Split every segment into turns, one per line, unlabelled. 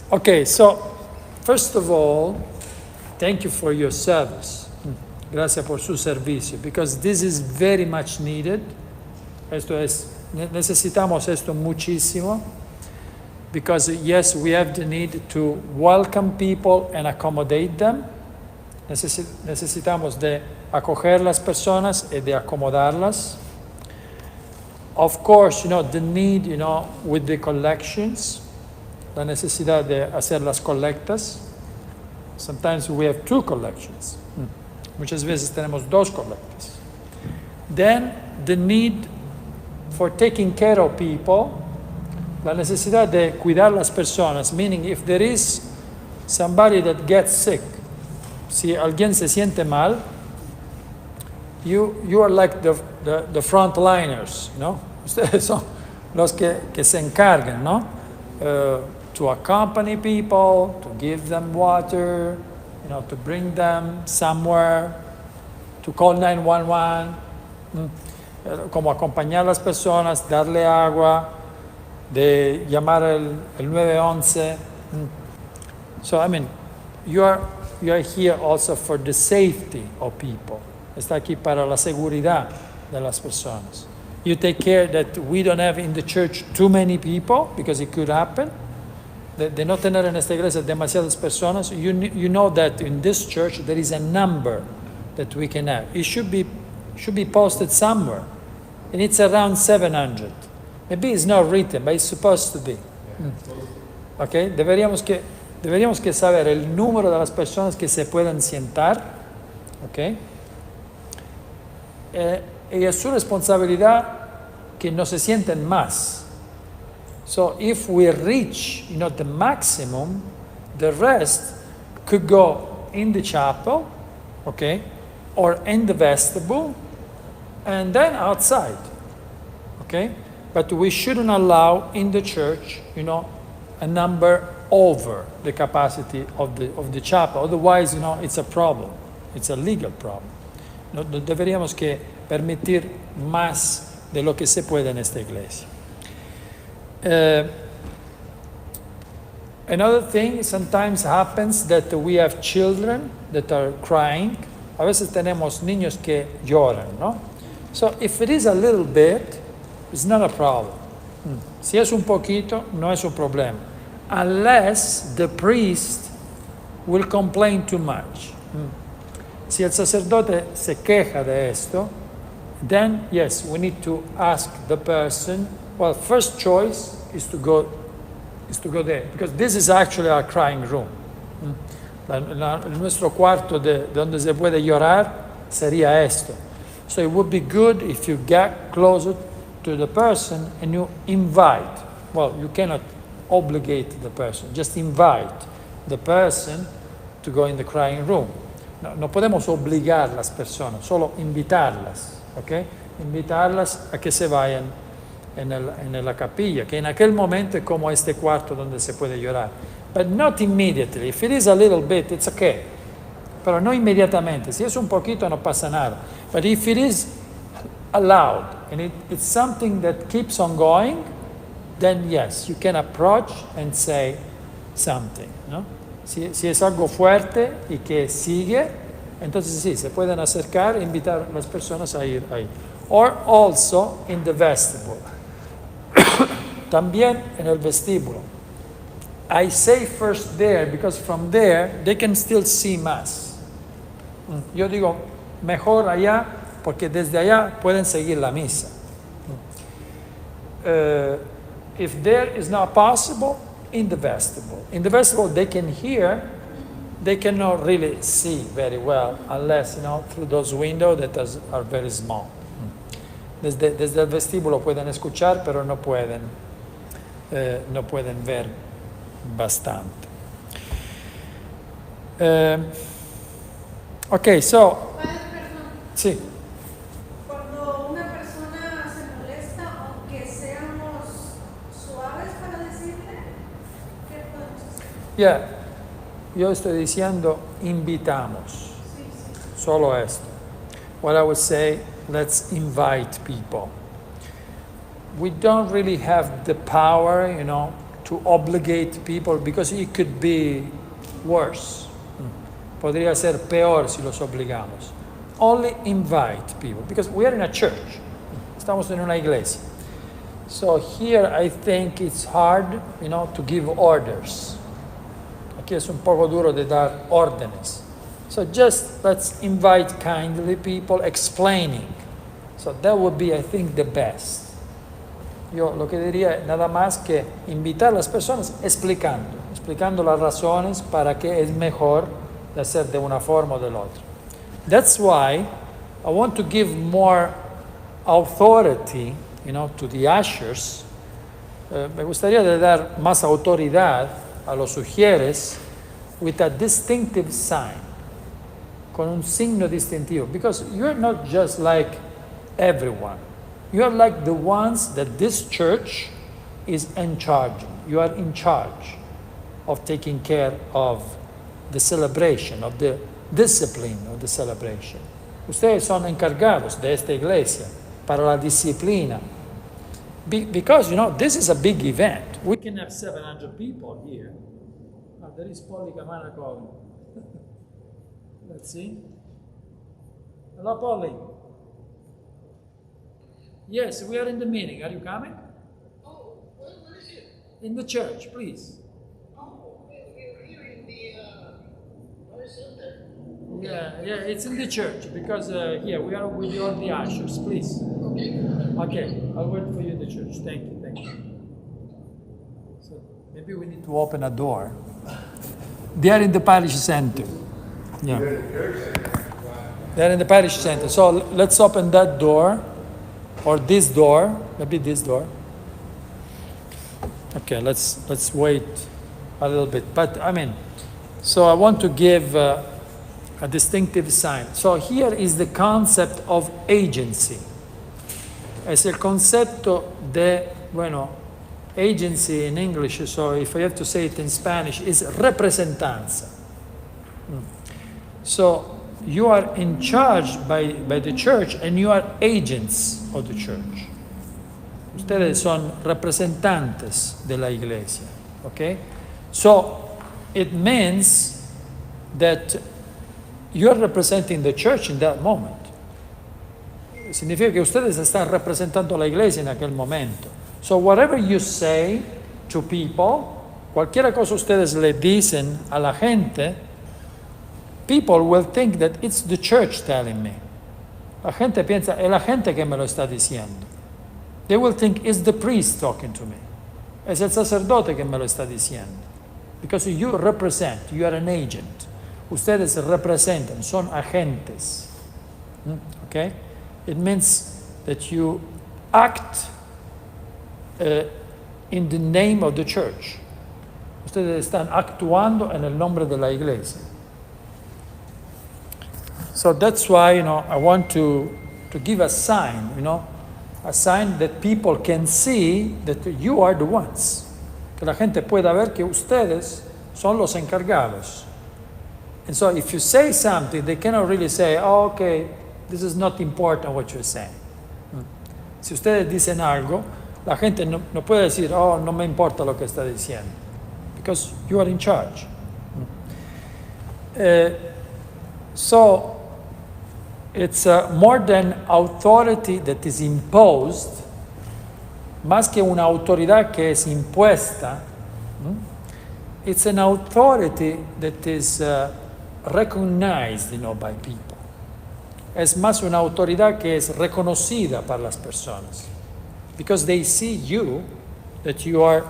Okay, so first of all, thank you for your service. Gracias por su servicio, because this is very much needed. Necesitamos esto muchísimo, because yes, we have the need to welcome people and accommodate them. Necesitamos de acoger las personas y de acomodarlas. Of course, the need, with the collections, la necesidad de hacer las colectas. Sometimes we have 2 collections. Muchas veces tenemos 2 colectas. Then the need for taking care of people, la necesidad de cuidar las personas, meaning if there is somebody that gets sick, si alguien se siente mal, you are like the frontliners, Ustedes son los que se encargan, to accompany people, to give them water, to bring them somewhere, to call 911, como acompañar a las personas, darle agua, de llamar el 911. So, you are here also for the safety of people. Está aquí para la seguridad de las personas. You take care that we don't have in the church too many people, because it could happen. De no tener en esta iglesia demasiadas personas. You know that in this church there is a number that we can have. It should be posted somewhere, and it's around 700. Maybe it's not written, but it's supposed to be. Okay? Deberíamos que saber el número de las personas que se pueden sentar. Okay? Y es su responsabilidad que no se sienten más. So if we reach, the maximum, the rest could go in the chapel, okay, or in the vestibule, and then outside, okay? But we shouldn't allow in the church, a number over the capacity of the chapel. Otherwise, it's a problem. It's a legal problem. No deberíamos que permitir más de lo que se puede en esta iglesia. Another thing sometimes happens that we have children that are crying. A veces tenemos niños que lloran, ¿no? So if it is a little bit, it's not a problem. Si es un poquito, no es un problema. Unless the priest will complain too much. Si el sacerdote se queja de esto, then yes, we need to ask the person. Well, first choice is to go there, because this is actually our crying room. Nuestro cuarto donde se puede llorar sería esto. So it would be good if you get closer to the person and you invite. Well, you cannot obligate the person, just invite the person to go in the crying room. No podemos obligar las personas, solo invitarlas, ¿ok? Invitarlas a que se vayan en la capilla, que en aquel momento es como este cuarto donde se puede llorar. But not immediately. If it is a little bit, it's okay. Pero no inmediatamente. Si es un poquito, no pasa nada. But if it is allowed, and it's something that keeps on going, then yes, you can approach and say something, ¿no? Si es algo fuerte y que sigue, entonces sí, se pueden acercar e invitar a las personas a ir ahí. Or also in the vestibule. También en el vestíbulo. I say first there because from there they can still see más. Yo digo mejor allá porque desde allá pueden seguir la misa. If there is not possible, in the vestibule. In the vestibule they can hear, they cannot really see very well unless, through those windows that are very small. Desde el vestíbulo pueden escuchar, pero no pueden ver bastante. Ok, so... Sí.
Cuando una persona se molesta, aunque seamos suaves para decirle, ¿qué podemos hacer?
Yeah. Yo estoy diciendo invitamos. Solo esto. What I would say, let's invite people. We don't really have the power, to obligate people, because it could be worse. Podría ser peor si los obligamos. Only invite people, because we are in a church. Estamos en una iglesia. So here I think it's hard, to give orders. Aquí es un poco duro de dar órdenes. So just let's invite kindly people explaining. So that would be, I think, the best. Yo lo que diría nada más que invitar a las personas explicando las razones para que es mejor de hacer de una forma o de la otra. That's why I want to give more authority, to the ushers. Me gustaría de dar más autoridad a los sugieres with a distinctive sign, con un signo distintivo, because you're not just like everyone. You are like the ones that this church is in charge. You are in charge of taking care of the celebration, of the discipline of the celebration. Ustedes son encargados de esta iglesia para la disciplina. Because, this is a big event. We can have 700 people here. Oh, there is Polly Kamana calling. Let's see. Hello, Polly. Yes, we are in the meeting. Are you coming?
Oh, where is it?
In the church, please.
Oh, we're here in the Parish Center.
Yeah, it's in the church, because here we are with all the ushers, please. Okay, I'll wait for you in the church. Thank you. So maybe we need to open a door. They are in the parish center. Yeah. They are in the parish center. So let's open that door, or this door, maybe this door. Okay, let's wait a little bit. But so I want to give a distinctive sign. So here is the concept of agency. Es el concepto de, agency in English, so if I have to say it in Spanish, is representanza. So you are in charge by the church, and you are agents of the church. Ustedes son representantes de la iglesia, okay? So it means that you're representing the church in that moment. Significa que ustedes están representando la iglesia en aquel momento. So whatever you say to people, cualquier cosa ustedes le dicen a la gente, people will think that it's the church telling me. La gente piensa, es la gente que me lo está diciendo. They will think it's the priest talking to me. Es el sacerdote que me lo está diciendo. Because you represent, you are an agent. Ustedes representan, son agentes. Okay? It means that you act in the name of the church. Ustedes están actuando en el nombre de la iglesia. So that's why, I want to give a sign, a sign that people can see that you are the ones. Que la gente pueda ver que ustedes son los encargados. And so if you say something, they cannot really say, oh, okay, this is not important what you're saying. Si ustedes dicen algo, la gente no puede decir, oh, no me importa lo que está diciendo. Because you are in charge. So it's more than authority that is imposed, más que una autoridad que es impuesta. It's an authority that is recognized, by people. Es más una autoridad que es reconocida por las personas. Because they see you, that you are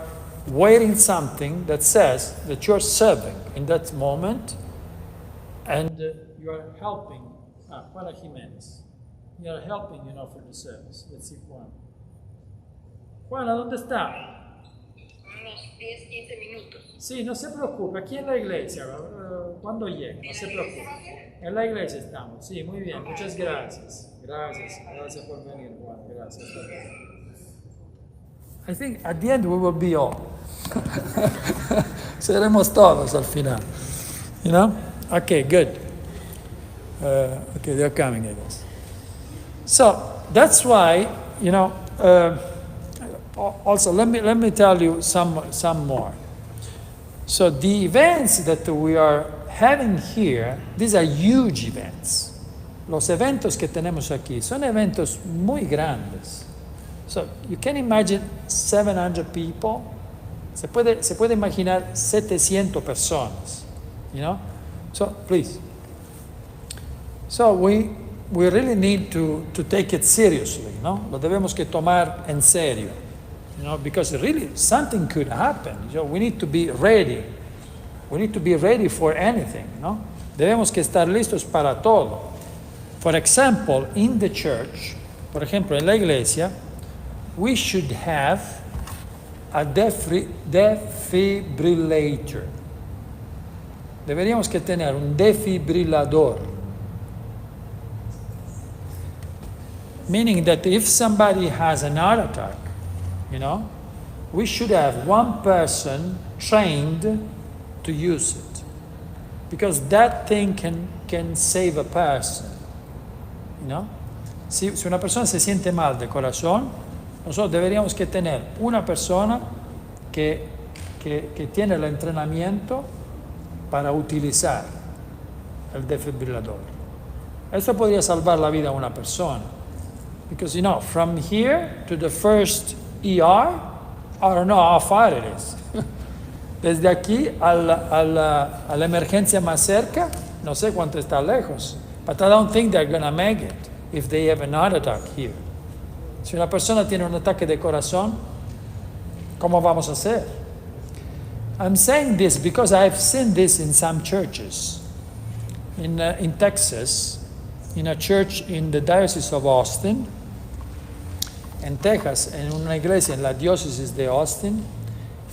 wearing something that says that you are serving in that moment, and you are helping. Juana Jiménez. You are helping, for the service. Let's see Juana. Juana, ¿dónde está?
Unos 10-15 minutos.
Sí, no se preocupe, aquí en la iglesia, cuando llegue, no se preocupe. En la iglesia estamos, sí, muy bien, muchas gracias. Gracias por venir, Juan, gracias. I think at the end we will be all. Seremos todos al final. Okay, good. Okay, they're coming, I guess. So, that's why, Also, let me tell you some more. So the events that we are having here, these are huge events. Los eventos que tenemos aquí son eventos muy grandes. So you can imagine 700 people. Se puede imaginar 700 personas. You know? So please. So we really need to take it seriously, no? Lo debemos que tomar en serio. You know, because really something could happen. You know, we need to be ready. We need to be ready for anything, no? Debemos que estar listos para todo. For example, in the church, por ejemplo, en la iglesia, we should have a defibrillator. Deberíamos que tener un defibrilador. Meaning that if somebody has an heart attack, you know, we should have one person trained to use it. Because that thing can save a person. You know? Si una persona se siente mal de corazón, nosotros deberíamos que tener una persona que tiene el entrenamiento para utilizar el defibrilador. Esto podría salvar la vida a una persona. Because, you know, from here to the first ER, I don't know how far it is. Desde aquí a la emergencia más cerca, no sé cuánto está lejos. But I don't think they're going to make it if they have an heart attack here. Si una persona tiene un ataque de corazón, ¿cómo vamos a hacer? I'm saying this because I've seen this in some churches. In Texas, in a church in the Diocese of Austin, en Texas, en una iglesia en la diócesis de Austin,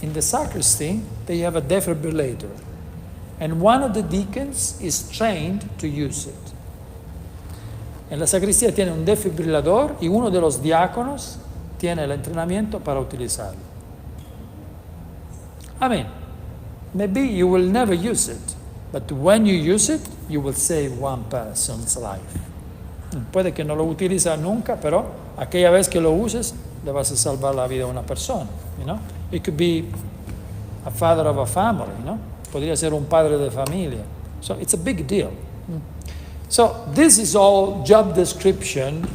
in the sacristy, they have a defibrillator. And one of the deacons is trained to use it. En la sacristía tiene un defibrilador y uno de los diáconos tiene el entrenamiento para utilizarlo. I mean, maybe you will never use it, but when you use it, you will save one person's life. Puede que no lo utiliza nunca, pero aquella vez que lo uses, le vas a salvar la vida a una persona. You know? It could be a father of a family, you know? Podría ser un padre de familia. So it's a big deal. So this is all job description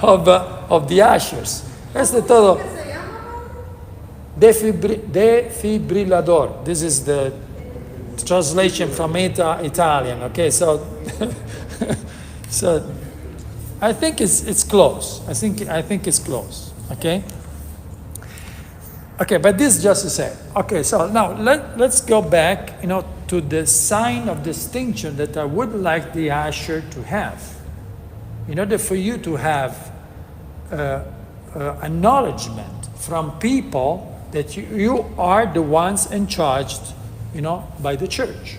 of the ushers. Es de todo.
¿Qué se llama?
Defibrilador. This is the translation from Italian. Okay, so so I think it's close. I think it's close. Okay. Okay, but this is just to say. Okay, so now let's go back, you know, to the sign of distinction that I would like the usher to have. In order for you to have acknowledgement from people that you are the ones in charge, you know, by the church.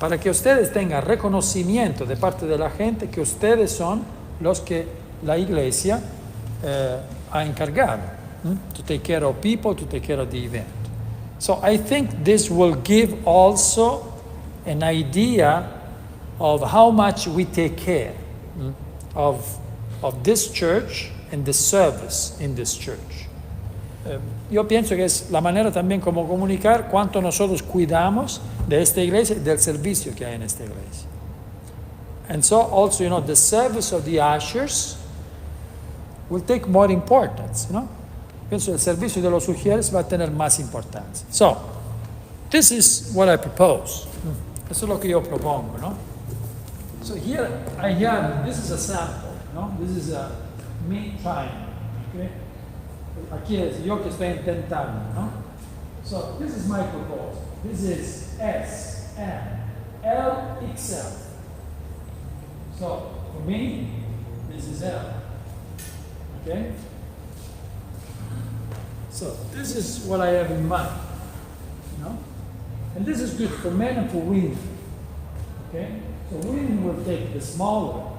Para que ustedes tengan reconocimiento de parte de la gente que ustedes son los que la iglesia ha encargado. To take care of people, to take care of the event. So I think this will give also an idea of how much we take care of this church and the service in this church. Yo pienso que es la manera también como comunicar cuánto nosotros cuidamos de esta iglesia y del servicio que hay en esta iglesia. And so also, you know, the service of the ushers will take more importance, you know. Pienso el servicio de los ujieres va a tener más importancia. So, this is what I propose. Eso es lo que yo propongo, ¿no? So here I have, this is a sample, ¿no? This is a me trying, okay? Aquí es yo que estoy intentando, ¿no? So, this is my proposal. This is S, M, L, XL. So, for me, this is L, okay? So this is what I have in mind, you know? And this is good for men and for women, okay? So women will take the smaller,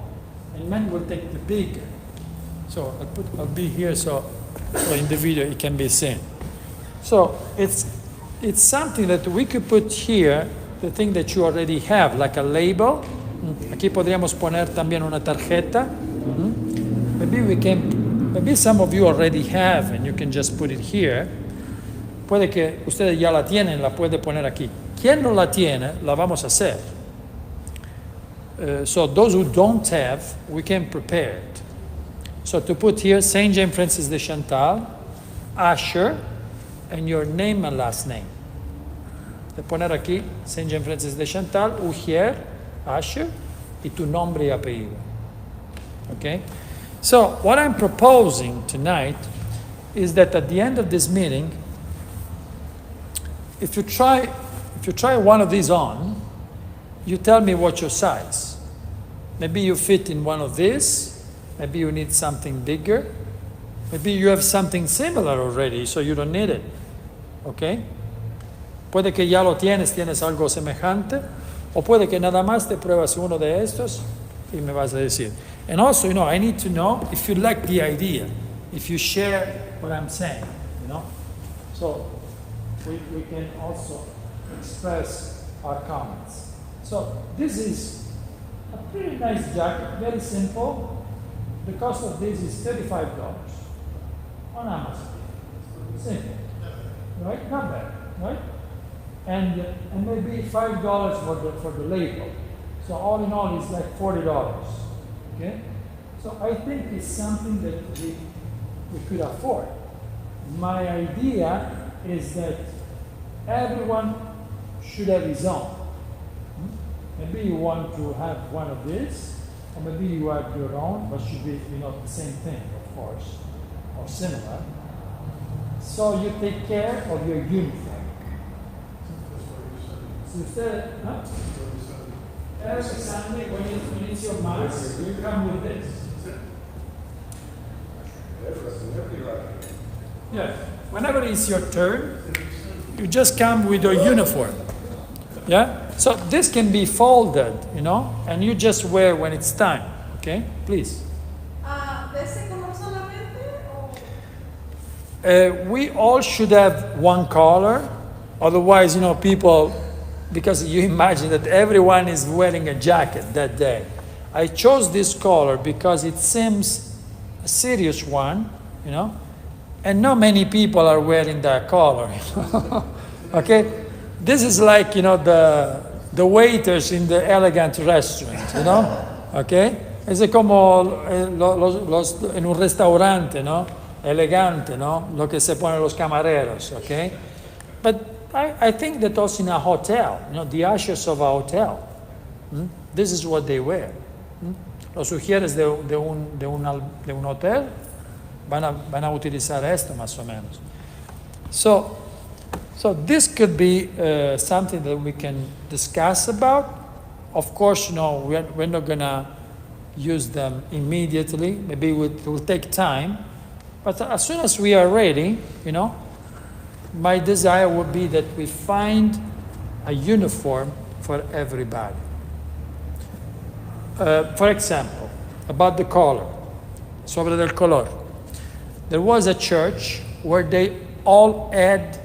and men will take the bigger. So I'll be here so in the video it can be seen. So it's something that we could put here, the thing that you already have, like a label. Aquí podríamos poner también una tarjeta. Maybe we can maybe some of you already have and you can just put it here. Puede que ustedes ya la tienen, la puede poner aquí. Quien no la tiene, la vamos a hacer. So those who don't have, we can prepare it. So to put here, Saint James Francis de Chantal, Usher, and your name and last name. De poner aquí, Saint James Francis de Chantal, Ujier, Usher, y tu nombre y apellido. Okay? So what I'm proposing tonight is that at the end of this meeting, if you try one of these on, you tell me what's your size. Maybe you fit in one of these. Maybe you need something bigger. Maybe you have something similar already, so you don't need it. Okay? Puede que ya lo tienes algo semejante, o puede que nada más te pruebas uno de estos y me vas a decir. And also, I need to know if you like the idea, if you share what I'm saying, So we can also express our comments. So this is a pretty nice jacket, very simple. The cost of this is $35 on Amazon. Simple, right? Not bad, right? And maybe $5 for the label. So all in all, it's like $40. Okay? So I think it's something that we could afford. My idea is that everyone should have his own. Maybe you want to have one of these, or maybe you have your own, but should be the same thing, of course, or similar. So you take care of your uniform. So instead, every Sunday when it's your mass, you come with this. Yeah. Whenever it's your turn, you just come with your uniform. Yeah? So this can be folded, and you just wear when it's time. Okay? Please.
¿De ese color solamente? O...
We all should have one color. Otherwise, people, because you imagine that everyone is wearing a jacket that day. I chose this color because it seems a serious one, and not many people are wearing that color. Okay? This is like, the waiters in the elegant restaurant, Okay? Es como en un restaurante, Elegante, Lo que se ponen los camareros, okay? But I think that also in a hotel, the ushers of a hotel, this is what they wear. Los ujieres de un hotel van a utilizar esto más o menos. So this could be something that we can discuss about. Of course, we're not gonna use them immediately. Maybe it will take time. But as soon as we are ready, my desire would be that we find a uniform for everybody. For example, about the color, sobre del color. There was a church where they all had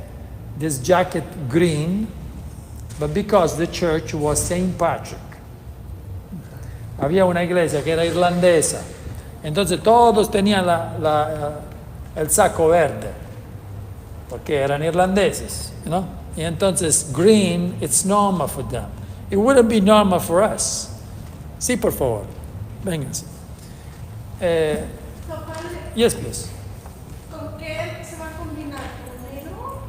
this jacket green, but because the church was St. Patrick. Había una iglesia que era irlandesa, entonces todos tenían el saco verde, porque eran irlandeses, Y entonces green, it's normal for them. It wouldn't be normal for us. Sí, por favor. Vénganse. Yes, please.
¿Con qué se va a combinar? ¿Con negro?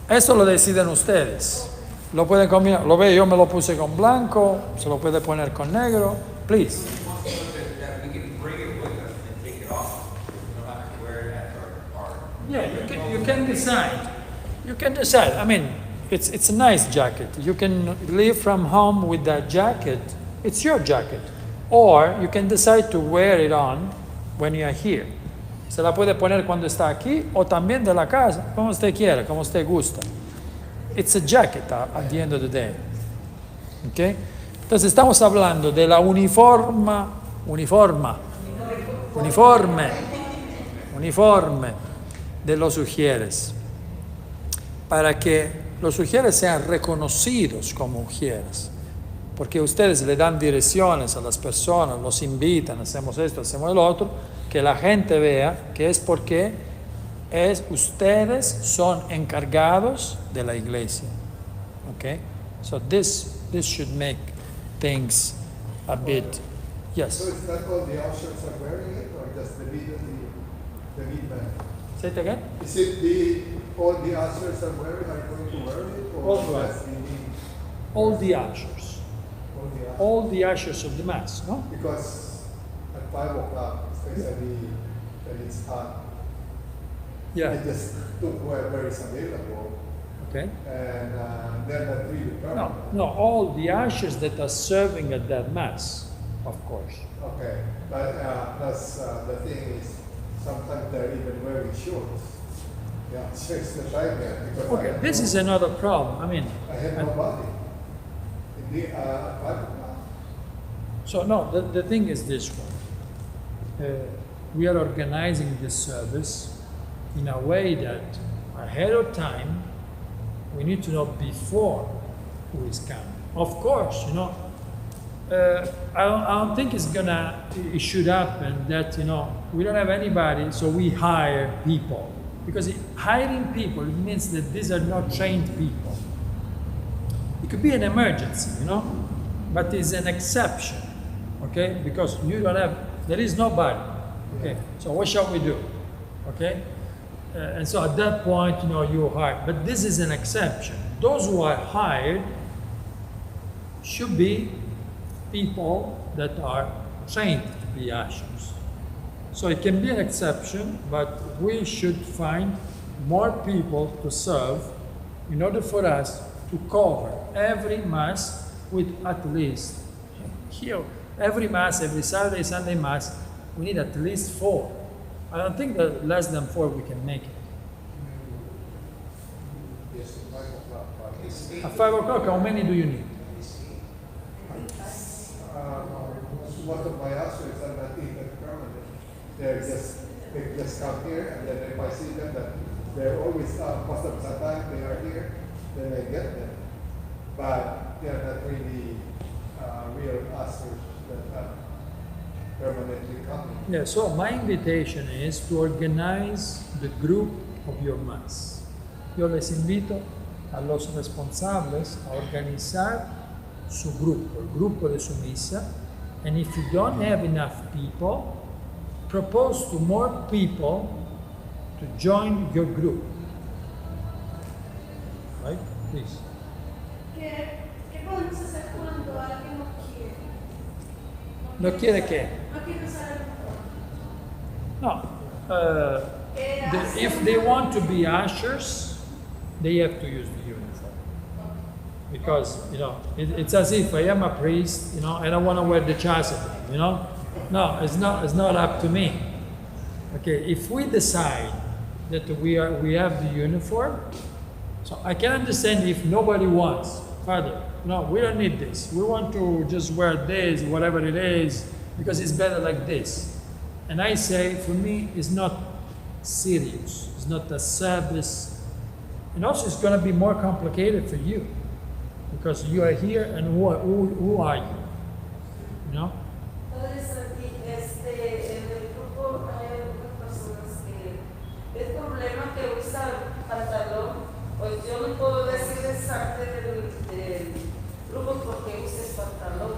Eso lo deciden ustedes. Lo pueden combinar. Lo ve, yo me lo puse con blanco. Se lo puede poner con negro. Please.
We can bring it with us and take it off. We don't have to wear it at our
Yeah, you can decide. You can decide. I mean, it's a nice jacket. You can leave from home with that jacket. It's your jacket. Or you can decide to wear it on when you are here. Se la puede poner cuando está aquí o también de la casa, como usted quiera, como usted gusta. It's a jacket at the end of the day. Okay? Entonces estamos hablando de la uniforme de los ujieres, para que los ujieres sean reconocidos como ujieres. porque ustedes le dan direcciones a las personas, los invitan, hacemos esto, hacemos el otro, que la gente vea que es porque ustedes son encargados de la iglesia. Okay? So this should make things a bit, yes.
So is that all the ushers are wearing it, or just the lead man?
Say it again?
Is it all the ushers are wearing, are going to wear it, or
All right.
just the lead?
All the ushers.
All the ushers?
All the ushers of the mass, no?
Because at 5 o'clock, especially when it's hot, I
Yeah.
just took where is available,
Okay.
and they're not really permanent.
No, all the ushers that are serving at that mass, of course.
Okay, but plus the thing is, sometimes they're even wearing shorts. Yeah, shirts the time there. Because
Okay, this is another problem. I mean,
I had nobody. In the 5 o'clock.
so no, the thing is this one. We are organizing this service in a way that ahead of time, we need to know before who is coming. Of course, I don't think it should happen that, we don't have anybody, so we hire people. Because hiring people, it means that these are not trained people. It could be an emergency, but it's an exception, okay? Because there is nobody, okay? So what shall we do, okay? And so at that point, you hire. But this is an exception. Those who are hired should be people that are trained to be ushers. So it can be an exception, but we should find more people to serve in order for us to cover every mass with at least, here, every mass, every Saturday, Sunday mass, we need at least 4. I don't think that less than 4 we can make it.
Yes, at 5 o'clock.
At 5 o'clock, how many do you need?
Most of my ushers are not even permanent. They just come here, and then if I see them that they're always most of the time they are here, then I get them. But they're not really real ushers that are permanently coming.
Yeah, so my invitation is to organize the group of your mass. Yo les invito a los responsables a organizar su grupo, el grupo de su misa. And if you don't have enough people, propose to more people to join your group. Right? Please.
¿Qué podemos hacer cuando alguien no quiere?
¿No quiere qué?
No quiere usar el uniforme.
No. If they want to be ushers, they have to use the uniform. Because, it's as if I am a priest, I don't want to wear the chasuble, No, it's not up to me. Okay, if we decide that we have the uniform, so I can understand if nobody wants, Father, no, we don't need this. We want to just wear this, whatever it is, because it's better like this. And I say, for me, it's not serious. It's not a service. And also, it's going to be more complicated for you. Because you are here, and who are you?
Entonces aquí, en el grupo hay algunas personas que es problema que usan pantalón, pues yo no puedo decirles salte del grupo porque uses pantalón,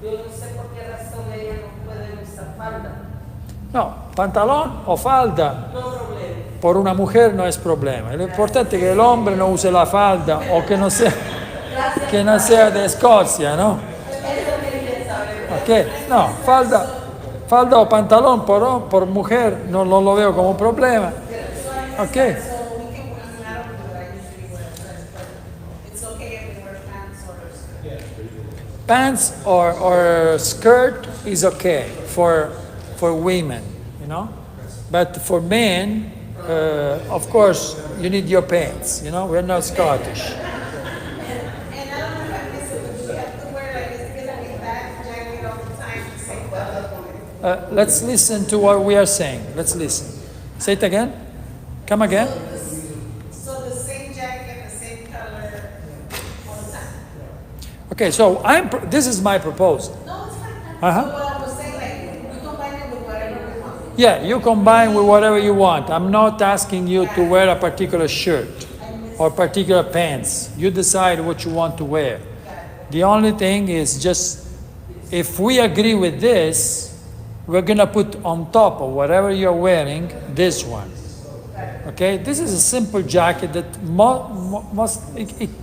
yo no sé por qué razón ella no puede usar falda.
No, pantalón o falda.
No problema.
Por una mujer no es problema. Lo importante es que el hombre no use la falda o que no sea de Escocia, ¿no? Ok, no, falda o pantalón por mujer no lo veo como un problema. Ok.
So we can wear, I don't do what I usually wear, but it's okay if we wear pants or skirt.
Pants or skirt is okay for women, But for men, of course, you need your pants, We're not Scottish.
And I don't know if I miss it, but do we have to wear like this because we back jacket all the time to say well?
Let's listen to what we are saying. Let's listen. Say it again. Come again.
So the same jacket, the same color all the time.
Okay, so this is my proposal.
No, it's fine.
Uh-huh.
So what I was saying, like, we combine it with whatever we want.
Yeah, you combine with whatever you want. I'm not asking you to wear a particular shirt or particular pants. You decide what you want to wear. The only thing is just, if we agree with this, we're gonna put on top of whatever you're wearing, this one. Okay, this is a simple jacket that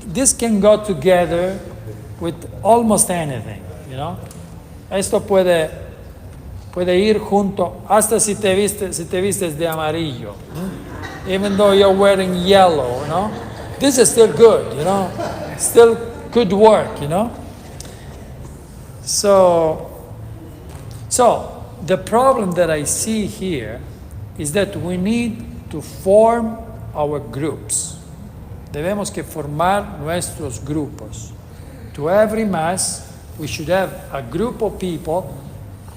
this can go together with almost anything, you know. Esto puede ir junto, hasta si te vistes de amarillo, even though you're wearing yellow, you know. This is still good, you know. Still could work, you know. So the problem that I see here is that we need to form our groups. Debemos que formar nuestros grupos. To every mass, we should have a group of people,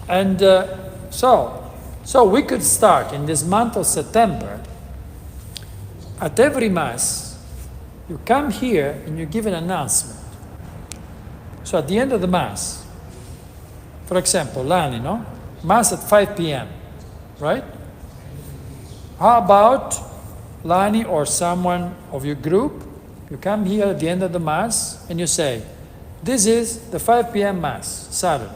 and so we could start in this month of September. At every mass, you come here and you give an announcement. So at the end of the mass, for example, Lani, no? Mass at 5 p.m., right? How about Lani or someone of your group? You come here at the end of the Mass and you say, this is the 5 p.m. Mass, Saturday.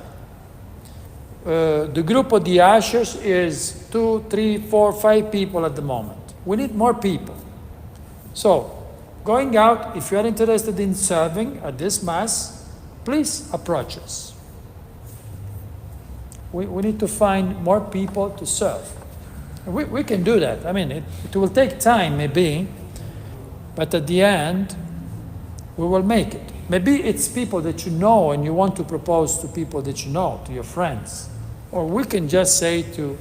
The group of the ushers is 2, 3, 4, 5 people at the moment. We need more people. So, going out, if you are interested in serving at this Mass, please approach us. We need to find more people to serve. We can do that. I mean, it will take time, maybe, but at the end, we will make it. Maybe it's people that you know and you want to propose to people that you know, to your friends. Or we can just say to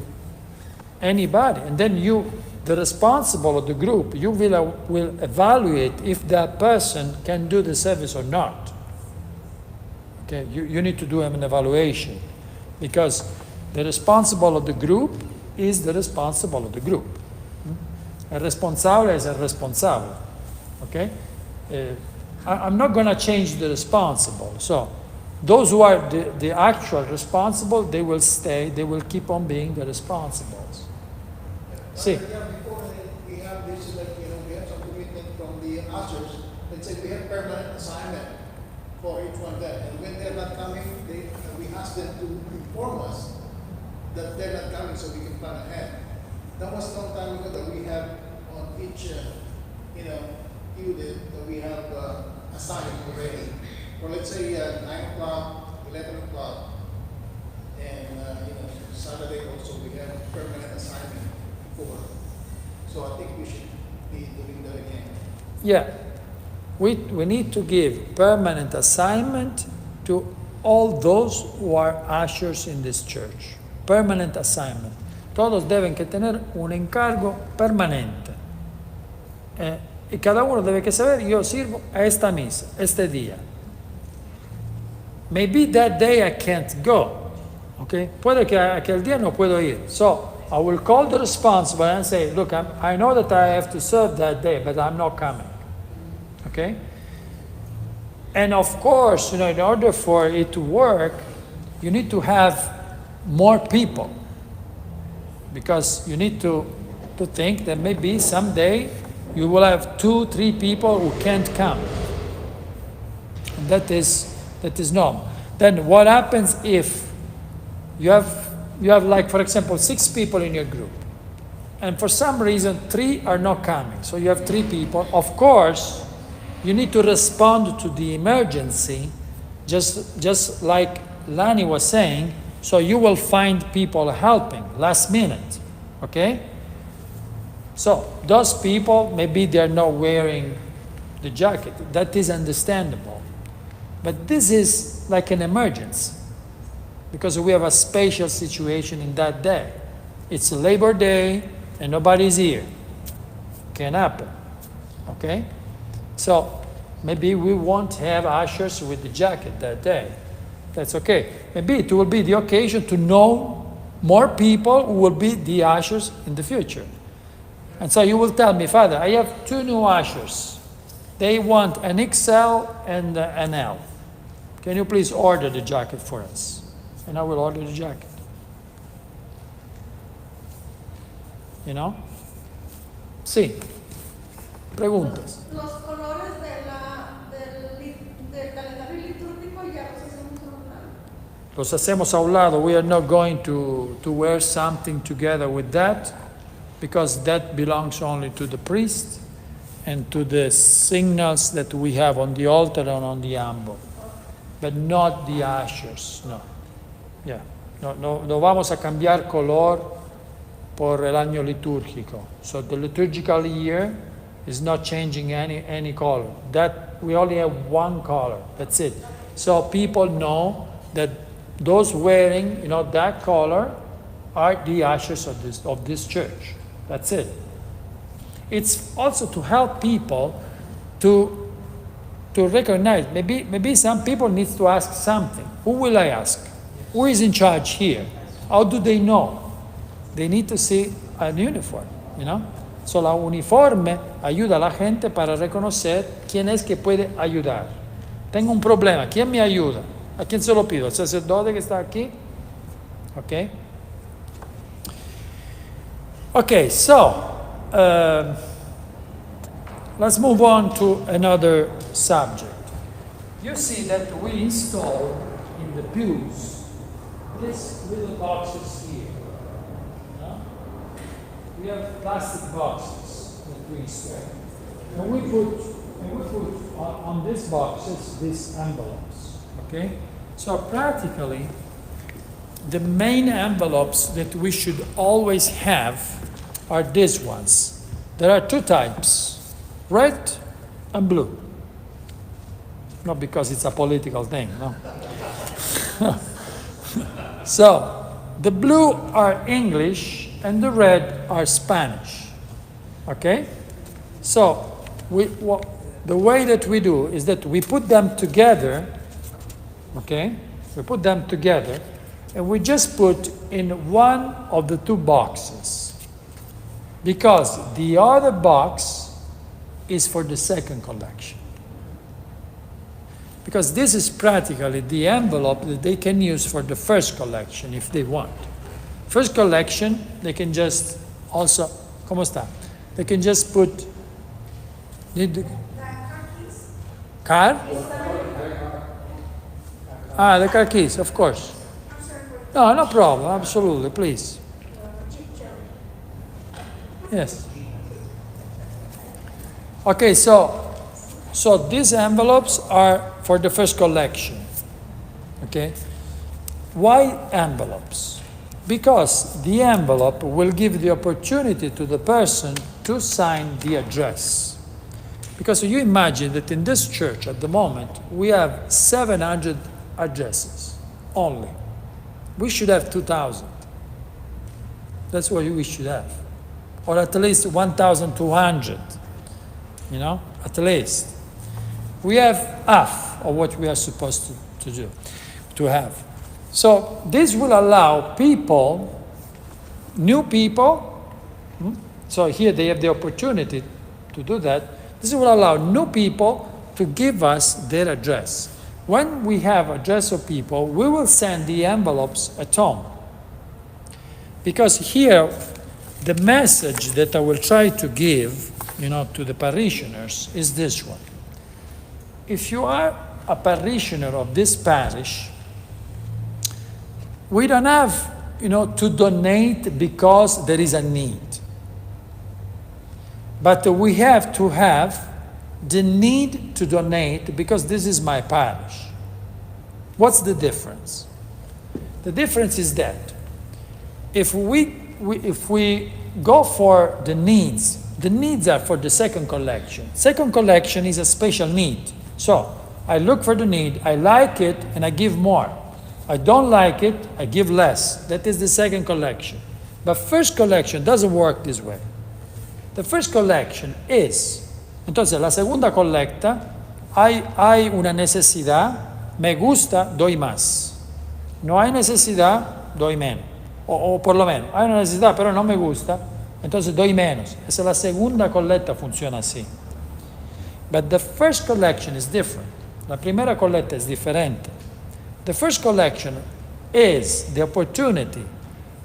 anybody, and then the responsible of the group, you will evaluate if that person can do the service or not. Okay, you need to do an evaluation, because the responsible of the group is the responsible of the group. El responsable is el responsable. Okay? I'm not going to change the responsible. So, those who are the actual responsible, they will stay, they will keep on being the responsibles. See?
Before we have this, like, we have some commitment from the ushers and say we have permanent assignment for each one there. And when they're not coming, we ask them to inform us that they're not coming so we can plan ahead. That was a long time ago that we have on each, unit that we have assigned already. Or let's say 9 o'clock, 11 o'clock, and Saturday also we have permanent assignment for. So I think we should be doing that again.
Yeah. We need to give permanent assignment to all those who are ushers in this church. Permanent assignment. Todos deben que tener un encargo permanente. Y cada uno debe que saber, yo sirvo a esta misa, este día. Maybe that day I can't go. Okay? Puede que aquel día no puedo ir. So, I will call the responsible and say, look, I know that I have to serve that day, but I'm not coming. Okay? And of course, in order for it to work, you need to have more people. Because you need to think that maybe someday you will have 2, 3 people who can't come. And that is normal. Then what happens if you have like, for example, 6 people in your group, and for some reason 3 are not coming, so you have 3 people. Of course, you need to respond to the emergency, just like Lani was saying, so you will find people helping last minute, okay? So those people, maybe they're not wearing the jacket. That is understandable. But this is like an emergency, because we have a special situation in that day. It's a Labor Day and nobody's here. Can happen, okay? So maybe we won't have ushers with the jacket that day. That's okay. Maybe it will be the occasion to know more people who will be the ushers in the future. And so you will tell me, Father, I have 2 new ushers. They want an XL and an L. Can you please order the jacket for us? And I will order the jacket. You know? Sí. Preguntas.
Los colores del calendario litúrgico ya los hacemos a un lado.
Los hacemos a un lado. We are not going to wear something together with that, because that belongs only to the priest and to the signals that we have on the altar and on the ambo, but not the ushers. No. Yeah. No vamos a cambiar color por el año litúrgico. So the liturgical year is not changing any color. That we only have one color. That's it. So people know that those wearing, that color are the ushers of this church. That's it. It's also to help people to recognize. Maybe some people need to ask something. Who will I ask? Who is in charge here? How do they know? They need to see an uniform, So la uniforme ayuda a la gente para reconocer quién es que puede ayudar. Tengo un problema, ¿quién me ayuda? ¿A quién se lo pido? ¿El sacerdote que está aquí? Okay. Okay, so let's move on to another subject. You see that we installed in the pews these little boxes here. We have plastic boxes that we install. And we put on these boxes these envelopes. Okay? So practically, the main envelopes that we should always have are these ones. There are two types, red and blue. Not because it's a political thing, no. So, the blue are English and the red are Spanish. Okay? So, the way that we do is that we put them together, okay? We put them together, and we just put in one of the two boxes, because the other box is for the second collection. Because this is practically the envelope that they can use for the first collection if they want. First collection, they can just also, ¿cómo está? They can just put, car? The car keys, of course. No problem, absolutely, please. Yes. Okay, so these envelopes are for the first collection. Okay? Why envelopes? Because the envelope will give the opportunity to the person to sign the address. Because you imagine that in this church at the moment, we have 700 addresses only. We should have 2,000. That's what we should have. Or at least 1,200. At least. We have half of what we are supposed to have. So this will allow people, new people, so here they have the opportunity to do that. This will allow new people to give us their address. When we have address of people, we will send the envelopes at home. Because here, the message that I will try to give, to the parishioners is this one. If you are a parishioner of this parish, we don't have, to donate because there is a need. But we have to have the need to donate because this is my parish. What's the difference? The difference is that if we go for the needs are for the second collection. Second collection is a special need. So I look for the need, I like it, and I give more. I don't like it, I give less. That is the second collection. But first collection doesn't work this way. The first collection is, entonces la segunda colecta, hay una necesidad, me gusta, doy más. No hay necesidad, doy menos. O por lo menos, hay una necesidad, pero no me gusta, entonces doy menos. Esa es la segunda colecta, funciona así. But the first collection is different. La primera colecta es diferente. The first collection is the opportunity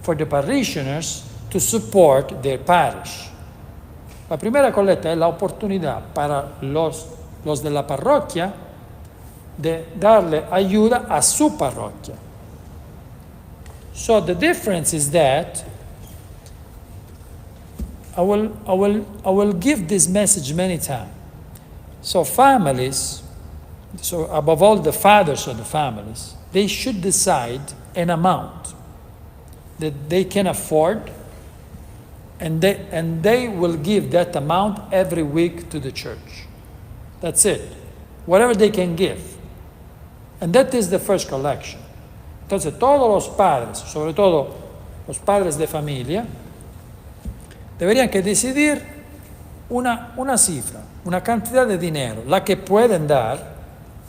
for the parishioners to support their parish. La primera colecta es la oportunidad para los de la parroquia de darle ayuda a su parroquia. So the difference is that I will give this message many times. So families, so above all the fathers of the families, they should decide an amount that they can afford, and they will give that amount every week to the church. That's it. Whatever they can give. And that is the first collection. Entonces todos los padres, sobre todo los padres de familia, deberían que decidir una cifra, una cantidad de dinero, la que pueden dar,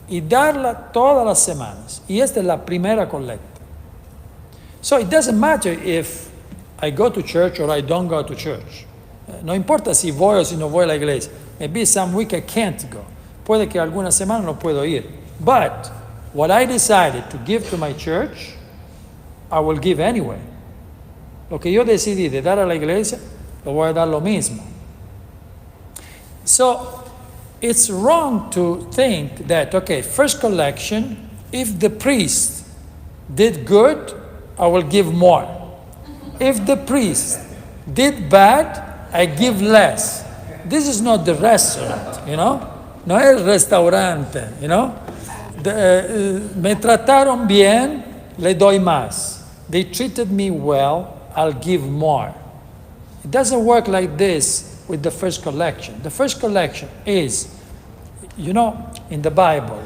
y darla todas las semanas. Y esta es la primera colecta. So it doesn't matter if I go to church or I don't go to church. No importa si voy o si no voy a la iglesia. Maybe some week I can't go. Puede que alguna semana no puedo ir. But what I decided to give to my church, I will give anyway. Lo que yo decidí de dar a la iglesia, lo voy a dar lo mismo. So it's wrong to think that, okay, first collection, if the priest did good, I will give more. If the priest did bad, I give less. This is not the restaurant, No es el restaurante, me trataron bien, le doy más. They treated me well, I'll give more. It doesn't work like this with the first collection. The first collection is, in the Bible,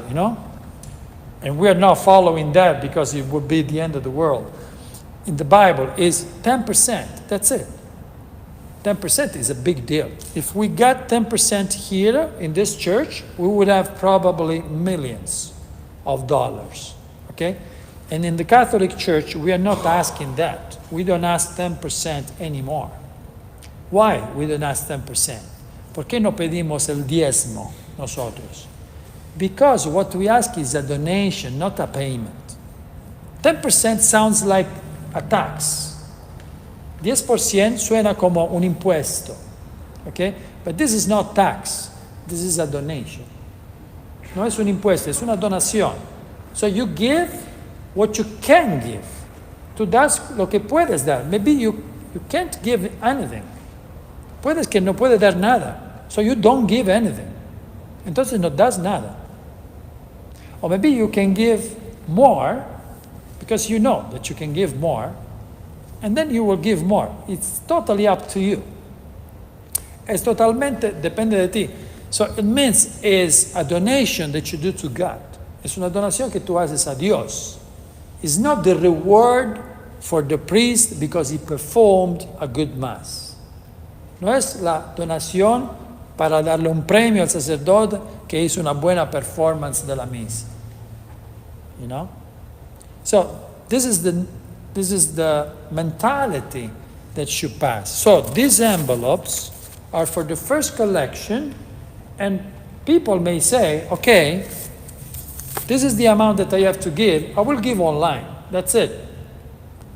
and we are not following that because it would be the end of the world. In the Bible is 10%. That's it. 10% is a big deal. If we got 10% here in this church, we would have probably millions of dollars. Okay? And in the Catholic Church, we are not asking that. We don't ask 10% anymore. Why we don't ask 10%? ¿Por qué no pedimos el diezmo nosotros? Because what we ask is a donation, not a payment. 10% sounds like a tax. 10% suena como un impuesto. Okay? But this is not tax. This is a donation. No es un impuesto, es una donación. So you give what you can give. Tú das lo que puedes dar. Maybe you can't give anything. Puedes que no puedes dar nada. So you don't give anything. Entonces no das nada. Or maybe you can give more because you know that you can give more, and then you will give more. It's totally up to you. Es totalmente depende de ti. So it means it's a donation that you do to God. Es una donación que tú haces a Dios. It's not the reward for the priest because he performed a good mass. No es la donación para darle un premio al sacerdote que hizo una buena performance de la misa. So this is the mentality that should pass. So these envelopes are for the first collection, and people may say, okay, this is the amount that I have to give. I will give online. That's it.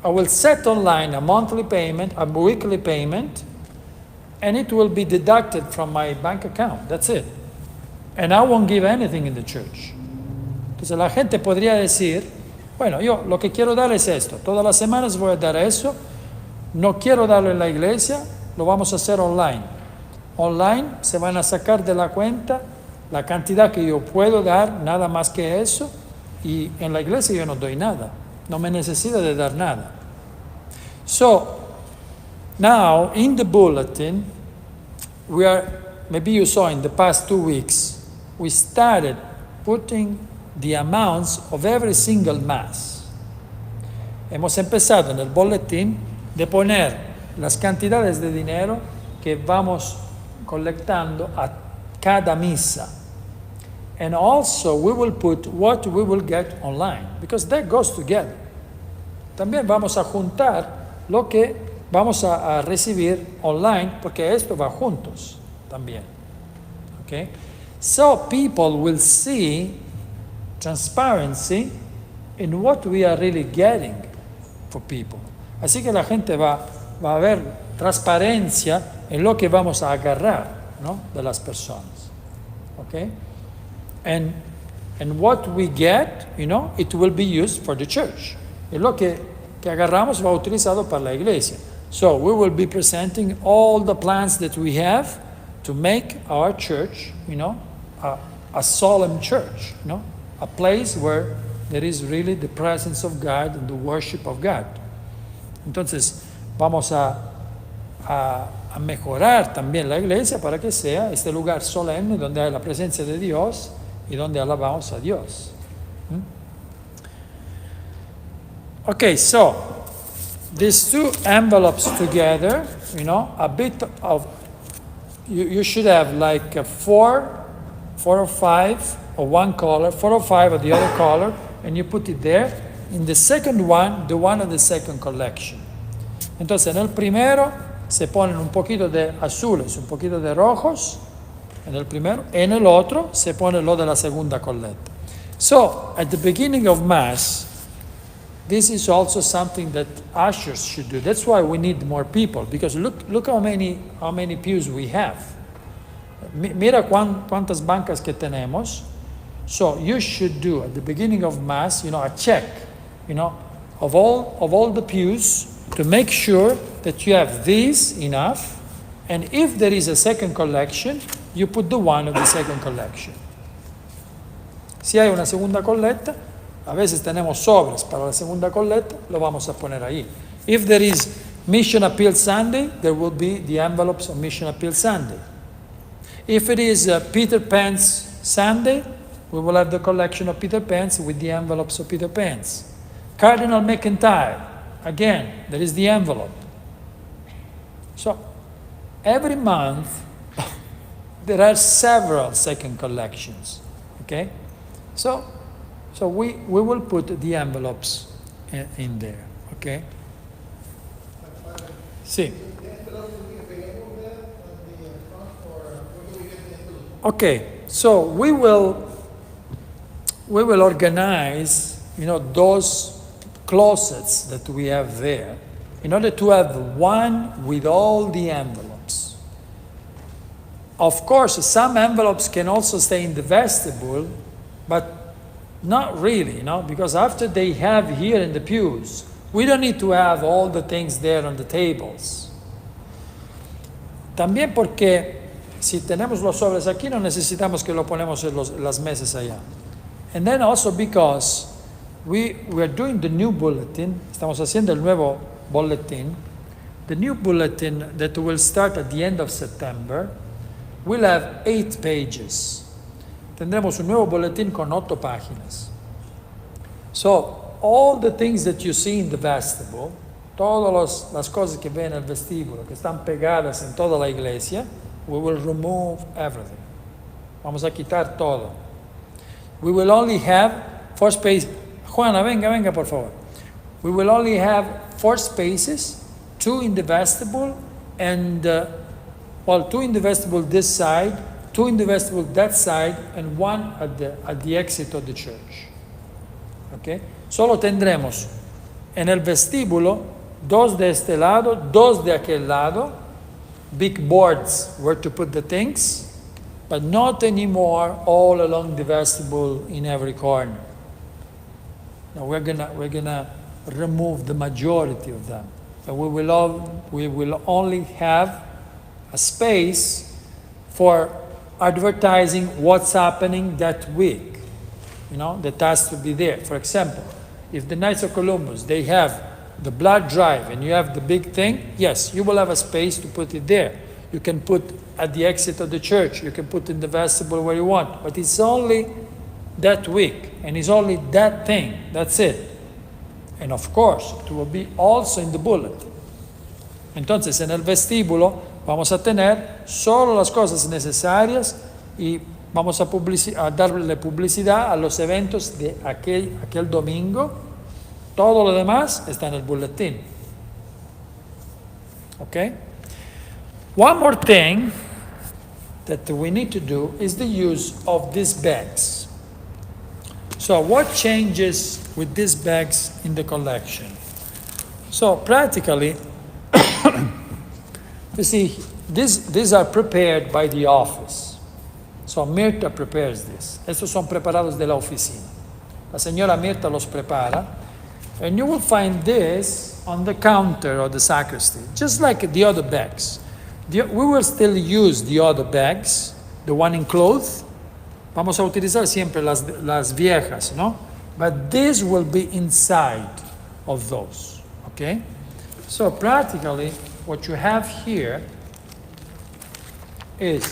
I will set online a monthly payment, a weekly payment, and it will be deducted from my bank account. That's it. And I won't give anything in the church. Entonces la gente podría decir, bueno, yo lo que quiero dar es esto. Todas las semanas voy a dar eso. No quiero darlo en la iglesia, lo vamos a hacer online. Online se van a sacar de la cuenta la cantidad que yo puedo dar, nada más que eso, y en la iglesia yo no doy nada. No me necesito de dar nada. So, now in the bulletin, maybe you saw in the past 2 weeks, we started putting the amounts of every single mass. Hemos empezado en el boletín de poner las cantidades de dinero que vamos colectando a cada misa. And also we will put what we will get online, because that goes together. También vamos a juntar lo que vamos a recibir online, porque esto va juntos también. Okay? So people will see transparency in what we are really getting for people. Así que la gente va a ver transparencia en lo que vamos a agarrar, ¿no? De las personas. Okay? And what we get, it will be used for the church. Y lo que agarramos va utilizado para la iglesia. So we will be presenting all the plans that we have to make our church, a solemn church, a place where there is really the presence of God and the worship of God. Entonces, vamos a mejorar también la iglesia para que sea este lugar solemne donde hay la presencia de Dios y donde alabamos a Dios. Okay, so these two envelopes together, a bit of, you should have like four or five of one color, 4 or 5 of the other color, and you put it there. In the second one, the one of the second collection. Entonces, en el primero se ponen un poquito de azules, un poquito de rojos, en el primero. En el otro se pone lo de la segunda colecta. So, at the beginning of Mass, this is also something that ushers should do. That's why we need more people, because look how many pews we have. Mira cuántas bancas que tenemos. So you should do at the beginning of Mass, a check, of all the pews to make sure that you have these enough, and if there is a second collection, you put the one of the second collection. Si hay una segunda colecta, a veces tenemos sobres para la segunda colecta, lo vamos a poner ahí. If there is Mission Appeal Sunday, there will be the envelopes of Mission Appeal Sunday. If it is Peter Pan's Sunday, we will have the collection of Peter Pans with the envelopes of Peter Pans. Cardinal McIntyre, again, there is the envelope. So, every month, there are several second collections, okay? So we will put the envelopes in there, okay? Sí. Okay, so we will organize, those closets that we have there in order to have one with all the envelopes. Of course, some envelopes can also stay in the vestibule, but not really, because after they have here in the pews, we don't need to have all the things there on the tables. También porque si tenemos los sobres aquí, no necesitamos que lo ponemos en las mesas allá. And then also because we are doing the new bulletin, estamos haciendo el nuevo bulletin. The new bulletin that will start at the end of September will have 8 pages. Tendremos un nuevo boletín con 8 páginas. So, all the things that you see in the vestibule, todas las cosas que ven en el vestíbulo, que están pegadas en toda la iglesia, we will remove everything. Vamos a quitar todo. We will only have 4 spaces. Juana, venga, por favor. We will only have 4 spaces, 2 in the vestibule, and 2 in the vestibule this side, 2 in the vestibule that side, and 1 at the exit of the church. Okay? Solo tendremos en el vestíbulo 2 de este lado, 2 de aquel lado, big boards where to put the things, but not anymore all along the vestibule in every corner. Now we're gonna remove the majority of them, and we will only have a space for advertising what's happening that week. That has to be there. For example, if the Knights of Columbus, they have the blood drive and you have the big thing, yes, you will have a space to put it there. You can put at the exit of the church, you can put in the vestibule where you want, but it's only that week, and it's only that thing, that's it. And of course, it will be also in the bulletin. Entonces, en el vestíbulo vamos a tener solo las cosas necesarias y vamos a darle publicidad a los eventos de aquel domingo. Todo lo demás está en el boletín. Okay? One more thing that we need to do is the use of these bags. So what changes with these bags in the collection? So practically, you see, these are prepared by the office. So Mirta prepares this. Estos son preparados de la oficina. La señora Mirta los prepara. And you will find this on the counter of the sacristy, just like the other bags. We will still use the other bags, the one in cloth. Vamos a utilizar siempre las viejas, ¿no? But this will be inside of those, okay? So practically, what you have here is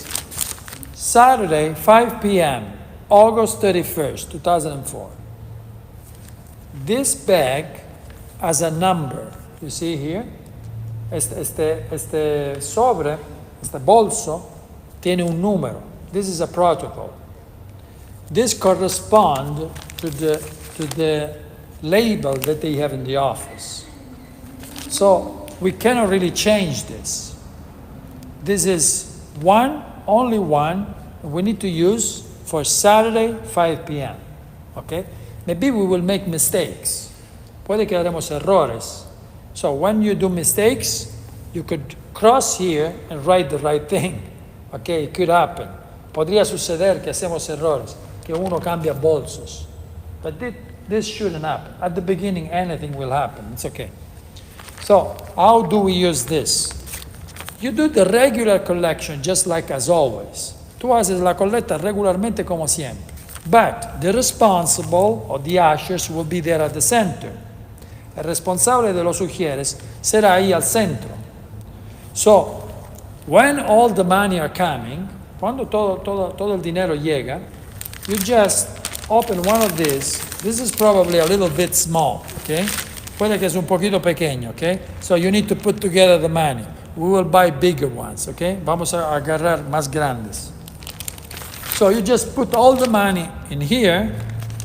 Saturday, 5 p.m., August 31st, 2004. This bag has a number. You see here? Este sobre, este bolso, tiene un número. This is a protocol. This corresponds to the label that they have in the office. So we cannot really change this. This is only one, we need to use for Saturday, 5 p.m. Okay? Maybe we will make mistakes. Puede que haremos errores. So when you do mistakes, you could cross here and write the right thing. Okay, it could happen. Podría suceder que hacemos errores, que uno cambia bolsos. But this shouldn't happen. At the beginning, anything will happen. It's okay. So how do we use this? You do the regular collection just like as always. Tú haces la colecta regularmente como siempre. But the responsible or the ushers will be there at the center. El responsable de los ujieres será ahí al centro. So, when all the money are coming, cuando todo el dinero llega, you just open one of these. This is probably a little bit small, okay? Puede que es un poquito pequeño, okay? So you need to put together the money. We will buy bigger ones, okay? Vamos a agarrar más grandes. So you just put all the money in here,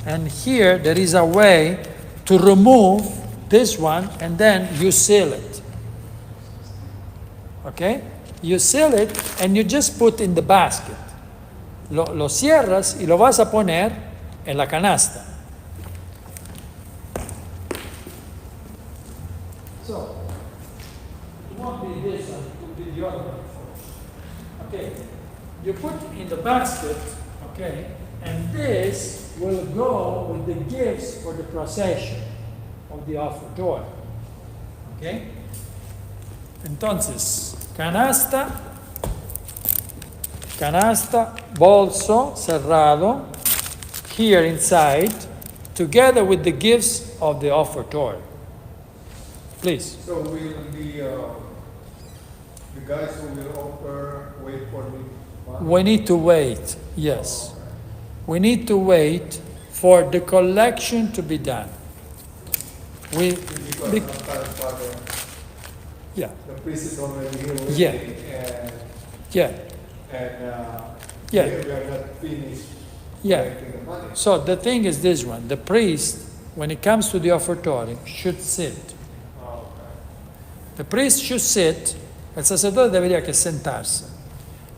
and here there is a way to remove this one, and then you seal it. Okay? You seal it, and you just put in the basket. Lo cierras y lo vas a poner en la canasta. So, it won't be this one, it will be the other one first. Okay? You put in the basket, okay, and this will go with the gifts for the procession of the offertory. Okay? Entonces, canasta, bolso cerrado, here inside, together with the gifts of the offertory. Please.
So will the guys who will offer wait for me?
We need to wait, yes. We need to wait for the collection to be done.
Because sometimes, Father,
Yeah,
the priest is already here waiting,
Yeah.
and
yeah,
we are not finished
yeah.
collecting the money.
So the thing is this one, the priest, when it comes to the offertory, should sit.
Okay.
The priest should sit, el sacerdote debería que sentarse.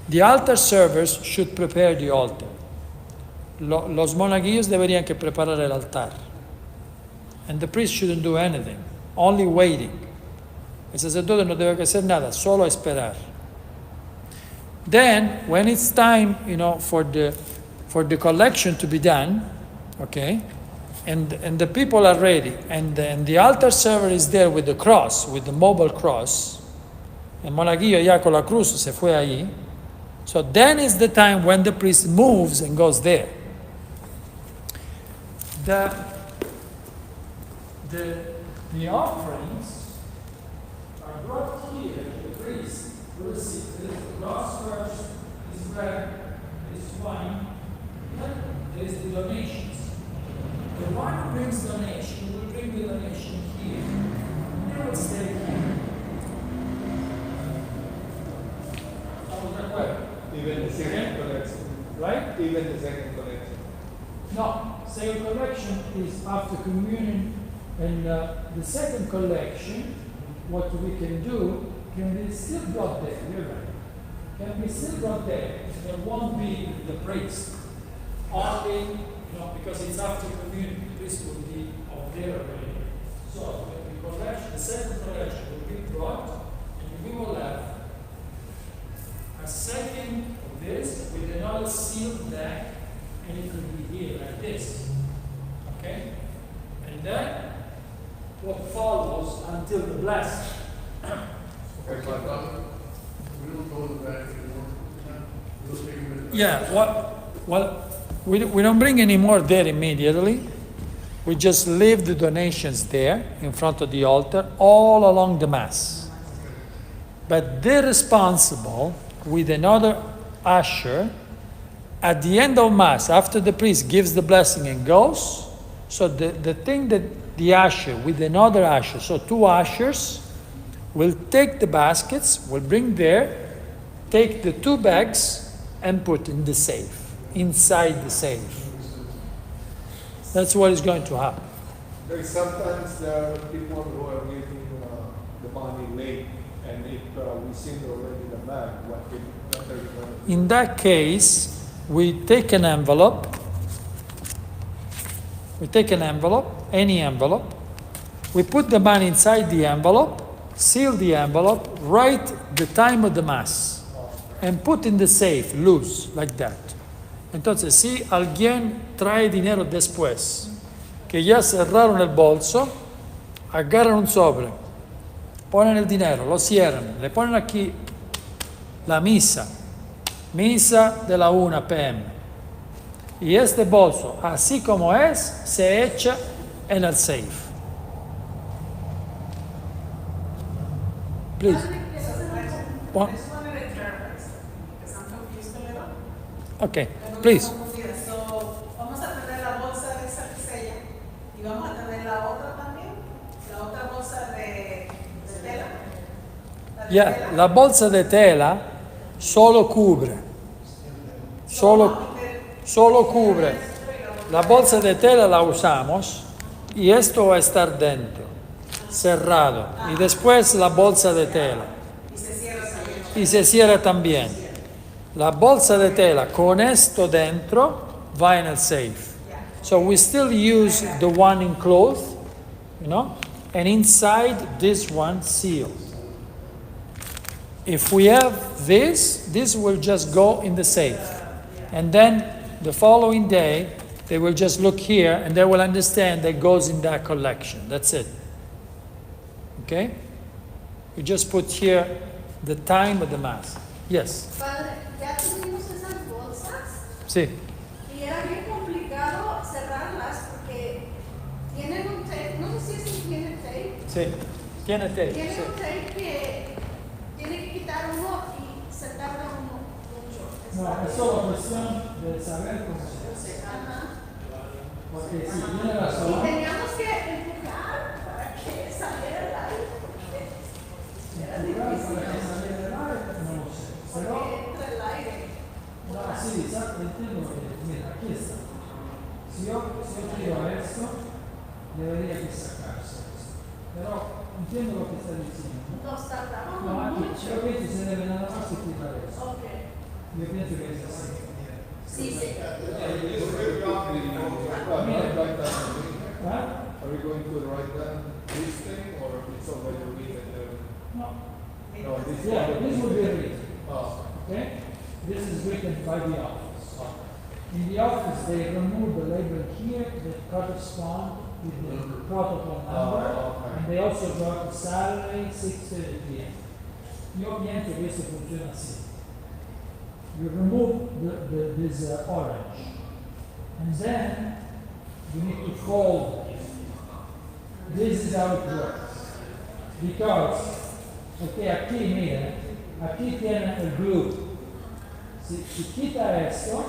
The altar servers should prepare the altar. Los monaguillos deberían que preparar el altar. And the priest shouldn't do anything, only waiting. El sacerdote no debe hacer nada, solo esperar. Then, when it's time, for the collection to be done, okay, and the people are ready, and the altar server is there with the cross, with the mobile cross, el monaguillo ya con la cruz se fue allí. So then is the time when the priest moves and goes there. The offerings are brought here to the priest to receive. There is the cross first, this bread, this wine, then there is the donations. The one who brings donation will bring the donation here. And they will stay here.
Even the second collection.
Right?
Even the second collection.
No, second collection is after communion, and the second collection, what we can do, can be still brought there, you're right. Can be still brought there. There won't be the priest. Only, because it's after communion, this will be of their already. So the collection, the second collection will be brought, and we will have a second of this with another sealed bag, and it will be here like this. Okay? And then what follows until the blessing.
Okay, but we don't go to the back anymore. We'll take them in the back.
Yeah, well, we don't bring any more there immediately. We just leave the donations there in front of the altar all along the Mass. But they're responsible with another usher at the end of Mass, after the priest gives the blessing and goes. So the thing that the usher with another usher, so two ushers, will take the baskets, will bring there, take the two bags and put in the safe, inside the safe. That's what is going to happen.
Because sometimes there are people who are giving the money late, and if we send already the bag, what they're going to
In that case, we take an envelope. We take an envelope, any envelope. We put the money inside the envelope, seal the envelope, write the time of the Mass, and put in the safe, loose, like that. Entonces, si alguien trae dinero después, que ya cerraron el bolso, agarran un sobre, ponen el dinero, lo cierran, le ponen aquí la misa de la 1 p.m. Y este bolso, así como es, se echa en el safe. Please. What?
I just wanted to clarify something, because I'm confused a little.
Okay, please.
So, vamos a tener la bolsa de esa que sella y vamos a tener la otra también, la otra bolsa de tela. ¿La de
Yeah,
tela?
la bolsa de tela solo cubre. Solo cubre. La bolsa de tela la usamos y esto va a estar dentro, cerrado. Y después la bolsa de tela. Y se cierra también. La bolsa de tela con esto dentro va en el safe. So we still use the one enclosed, you know, and inside this one sealed. If we have this will just go in the safe. And then the following day, they will just look here and they will understand that goes in that collection. That's it. Okay? We just put here the time of the Mass. Yes?
Padre, ya tuvimos esas bolsas
Sí.
y era bien complicado cerrarlas porque tienen un tape, no sé si tiene tape,
Sí. Tiene tape.
tienen
Sí.
un tape que tiene que quitar uno y se tarda uno mucho.
No, es solo cuestión de saber cómo se hace.
Ajá.
Porque si tiene
Y
razón,
teníamos que empujar para que saliera el aire. Era difícil,
no lo sé. Pero,
porque entra el aire.
no, sí, exacto, entiendo que, mira, aquí está. Si yo tiro esto, debería que sacarse esto. Pero entiendo lo que está diciendo.
Nos tardamos
No, aquí,
mucho.
yo pienso que se debe nada más que quitar esto.
Ok.
Yo pienso que es así.
Sí, sí.
¿Ah?
Are we going to write down this thing, or it's already written there?
No.
No, this
Yeah, this will be written.
Oh,
Okay? This is written by the office. In the office, they remove the label here that correspond with the protocol number,
okay.
and they also got Saturday, 6:30 p.m. Io pienso che questo funziona así. You remove this orange, and then you need to fold it. This is how it works. Because, okay, aquí, mira, aquí tiene el glue. Si quita esto,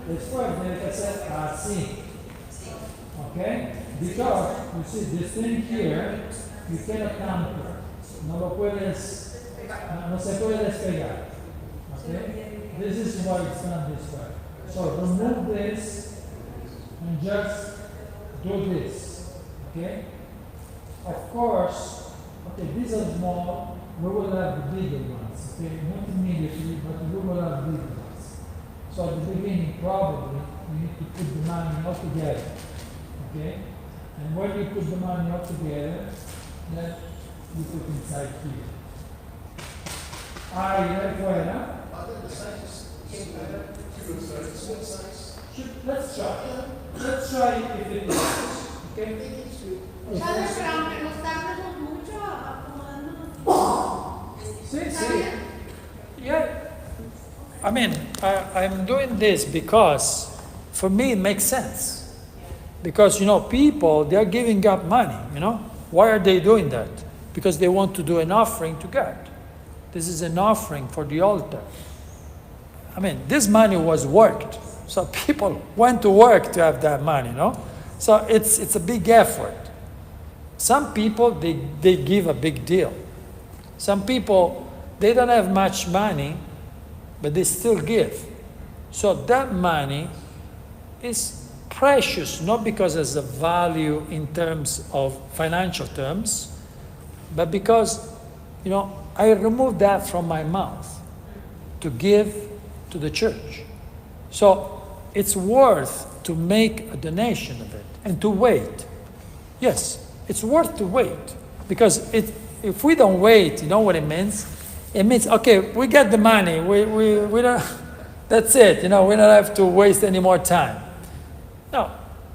después debe hacer así. Okay? Because, you see, this thing here, you cannot tamper. No lo puedes, no se puede despegar. Okay? This is why it's done this way. So remove this and just do this. Okay? Of course, okay, these are small, we will have the bigger ones. Okay, not immediately, but we will have bigger ones. So at the beginning, probably, you need to put the money all together. Okay? And when you put the money all together, then you put inside here. Ahí afuera. Let's try. Let's try if it is. Okay?
¿Sabes? Pero aunque nos tardemos mucho acomodándonos.
See? Yeah. I mean, I'm doing this because for me it makes sense. Because, people, they're giving up money, Why are they doing that? Because they want to do an offering to God. This is an offering for the altar. I mean, this money was worked. So people went to work to have that money, So it's a big effort. Some people, they give a big deal. Some people, they don't have much money, but they still give. So that money is precious, not because it's a value in terms of financial terms, but because, I removed that from my mouth to give to the church. So it's worth to make a donation of it and to wait. Yes, it's worth to wait because if we don't wait, you know what it means? It means, okay, we get the money, we don't, that's it, we don't have to waste any more time. No,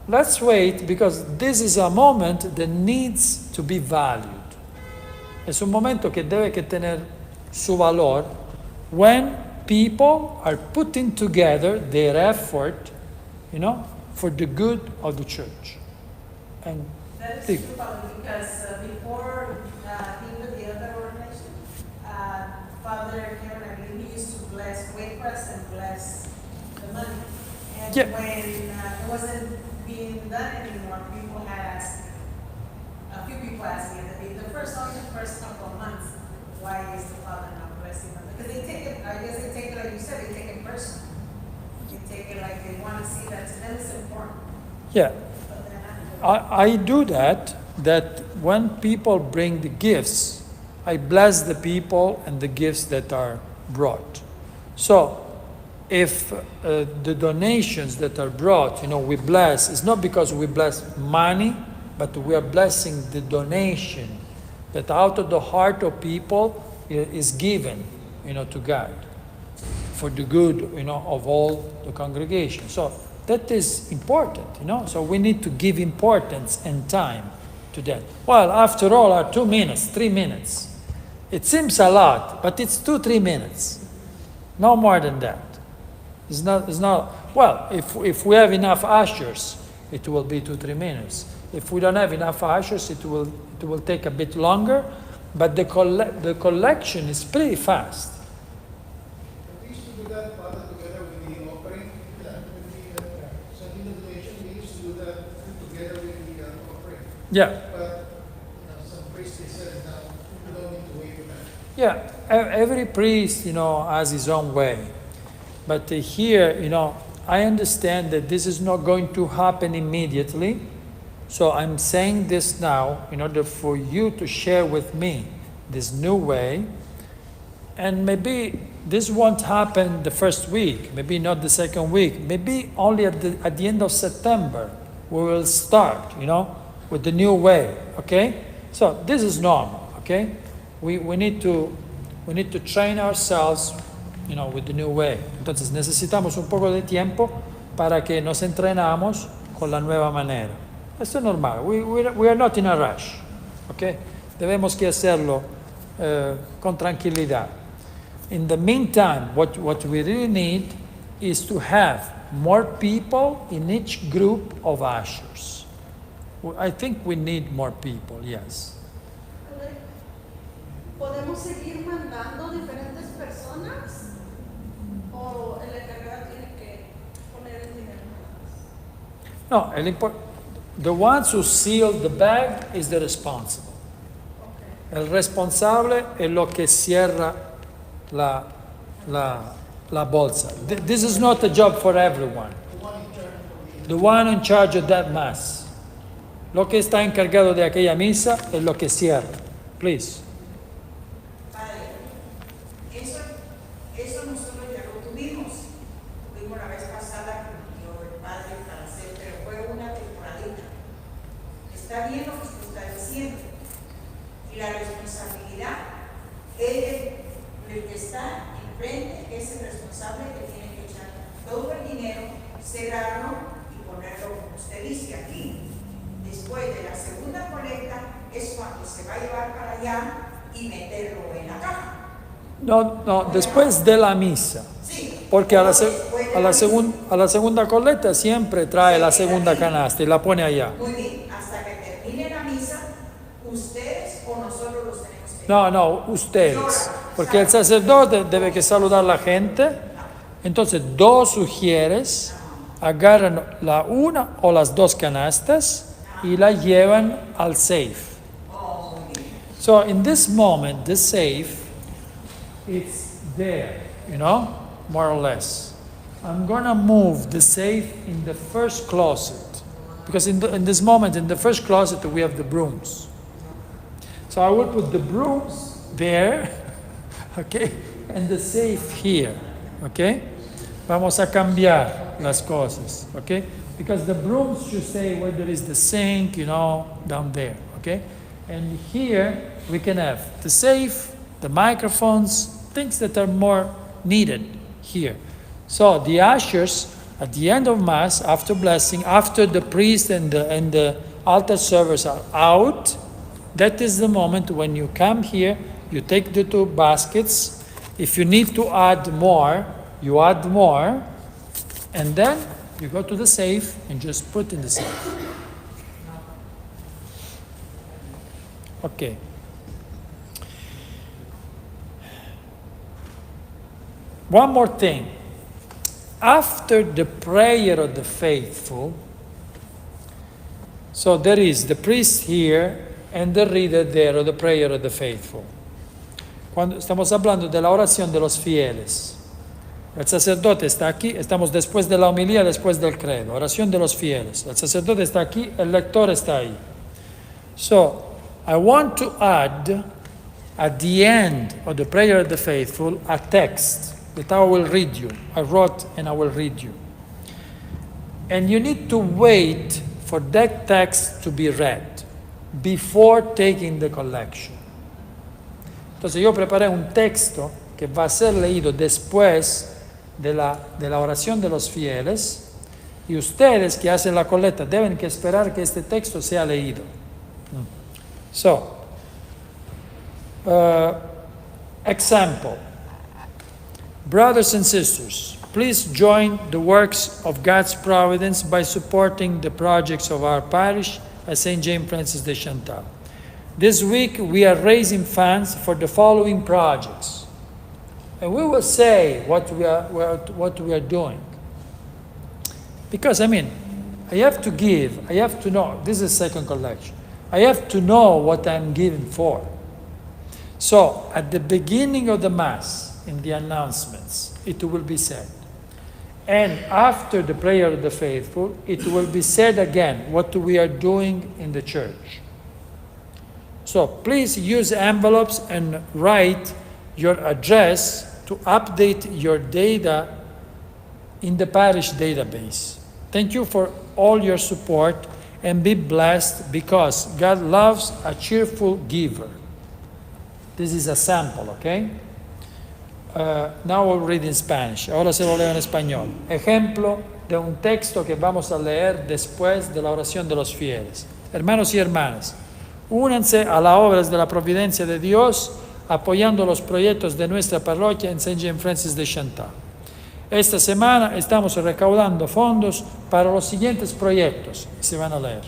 let's wait because this is a moment that needs to be valued. Es un momento que debe que tener su valor when people are putting together their effort, for the good of the church. And
That is true, Father, because before being with the other organization, Father Kevin, he used to bless Waypress and bless the money. And
Yeah.
when it wasn't being done anymore, people had asked, a few people asked me, the first couple of months, why is the Father not blessing them? Because they take it, I guess they take it like you said, they take it personal. They take it like they want to see that to them it's important.
yeah,
But they're not.
I do that when people bring the gifts, I bless the people and the gifts that are brought. So if the donations that are brought, we bless, it's not because we bless money, but we are blessing the donation that out of the heart of people is given, to God for the good, of all the congregation. So that is important, So we need to give importance and time to that. Well, after all, are 2 minutes, 3 minutes. It seems a lot, but it's 2-3 minutes. No more than that. It's not. Well, if we have enough ushers, it will be 2-3 minutes. If we don't have enough ushers, it will take a bit longer, but the collection is pretty fast.
We used to do that, Father, together with the offering, with the sending the donation. We used to do that together with the offering.
Yeah,
But some priests they said now we don't need to wait for that.
yeah. Every priest, has his own way, but here, I understand that this is not going to happen immediately. So I'm saying this now in order for you to share with me this new way. And maybe this won't happen the first week, maybe not the second week, maybe only at the end of September we will start, with the new way, okay? So this is normal, okay? We need to train ourselves, with the new way. Entonces necesitamos un poco de tiempo para que nos entrenamos con la nueva manera. Esto es normal. We are not in a rush. Okay? Debemos que hacerlo con tranquilidad. In the meantime, what we really need is to have more people in each group of ushers. I think we need more people, yes.
¿Podemos seguir mandando diferentes personas? ¿O el encargado tiene que poner el dinero?
No, the ones who seal the bag is the responsible.
Okay.
El responsable es lo que cierra la bolsa. This is not a job for everyone. The one in charge of that mass. Lo que está encargado de aquella misa es lo que cierra. Please.
Padre, eso nosotros ya lo tuvimos. Tuvimos la vez pasada que nos dio el padre. está bien lo que usted está diciendo. Y la responsabilidad, el que está enfrente es el responsable que tiene que echar todo el dinero, cerrarlo y ponerlo, como usted dice aquí. Después de la segunda colecta es cuando se va a llevar para allá y meterlo en la caja.
No, después de la misa.
Sí.
Porque a la
Después de
a la segunda colecta siempre trae la segunda canasta y la pone allá.
Muy bien, hasta que termine la misa, ustedes o nosotros los tenemos que
No, ustedes. Porque el sacerdote debe que saludar a la gente. Entonces, dos sugieres agarran la una o las dos canastas y la llevan al safe. So, in this moment, the safe, it's there, more or less. I'm gonna move the safe in the first closet. Because in this moment, in the first closet, we have the brooms. So I will put the brooms there, okay, and the safe here, okay? Vamos a cambiar las cosas, okay? Because the brooms should stay where there is the sink, down there, okay? And here we can have the safe, the microphones, things that are more needed here. So the ushers, at the end of Mass, after blessing, after the priest and the altar servers are out, that is the moment when you come here, you take the two baskets. If you need to add more, you add more, and then you go to the safe and just put in the safe. Okay. One more thing. After the prayer of the faithful, so there is the priest here and the reader there of the prayer of the faithful. Cuando estamos hablando de la oración de los fieles, el sacerdote está aquí, estamos después de la homilía, después del credo, oración de los fieles. El sacerdote está aquí, el lector está ahí. So, I want to add, at the end of the prayer of the faithful, a text that I will read you. I wrote and I will read you. And you need to wait for that text to be read before taking the collection. Entonces yo preparé un texto que va a ser leído después de la oración de los fieles y ustedes que hacen la colecta deben que esperar que este texto sea leído. So, example. Brothers and sisters, please join the works of God's providence by supporting the projects of our parish at St. James Francis de Chantal. This week we are raising funds for the following projects. And we will say what we are doing. Because, I have to give, I have to know, this is second collection. I have to know what I'm giving for. So, at the beginning of the Mass, in the announcements, it will be said. And after the prayer of the faithful, it will be said again what we are doing in the church. So please use envelopes and write your address to update your data in the parish database. Thank you for all your support and be blessed because God loves a cheerful giver. This is a sample, okay? Now we'll read in Spanish. Ahora se lo leo en español. Ejemplo de un texto que vamos a leer después de la oración de los fieles. Hermanos y hermanas, únanse a las obras de la providencia de Dios apoyando los proyectos de nuestra parroquia en St. James Francis de Chantal. Esta semana estamos recaudando fondos para los siguientes proyectos. Se van a leer.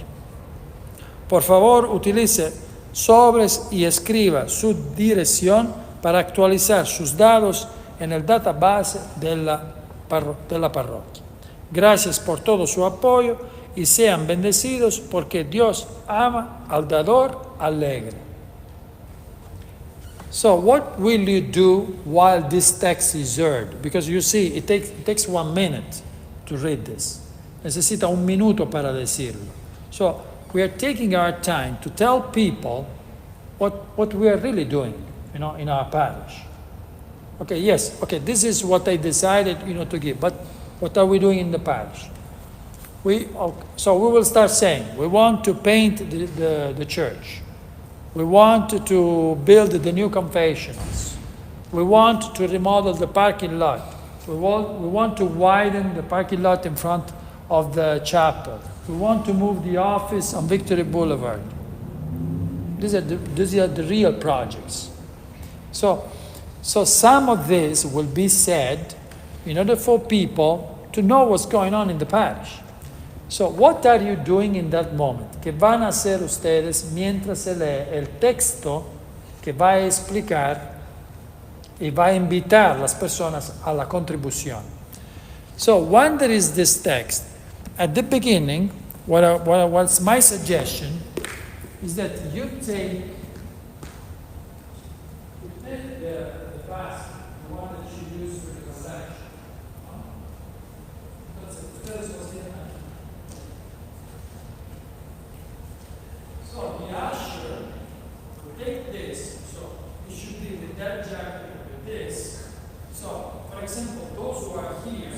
Por favor, utilice sobres y escriba su dirección para actualizar sus datos en el database de la parroquia. Gracias por todo su apoyo y sean bendecidos porque Dios ama al dador alegre. So what will you do while this text is heard? Because you see, it takes 1 minute to read this. Necesita 1 minuto para decirlo. So we are taking our time to tell people what we are really doing, in our parish. Okay, yes, okay, this is what I decided, to give, but what are we doing in the parish? So we will start saying, we want to paint the church. We want to build the new confessionals. We want to remodel the parking lot. We want to widen the parking lot in front of the chapel. We want to move the office on Victory Boulevard. These are the real projects. So some of this will be said in order for people to know what's going on in the parish. So what are you doing in that moment? ¿Qué van a hacer ustedes mientras se lee el texto que va a explicar y va a invitar a las personas a la contribución? So when there is this text, at the beginning, what's my suggestion is that you take the basket, the one that you use for the collection. So the usher will take this, so it should be with that jacket with this. So, for example, those who are here,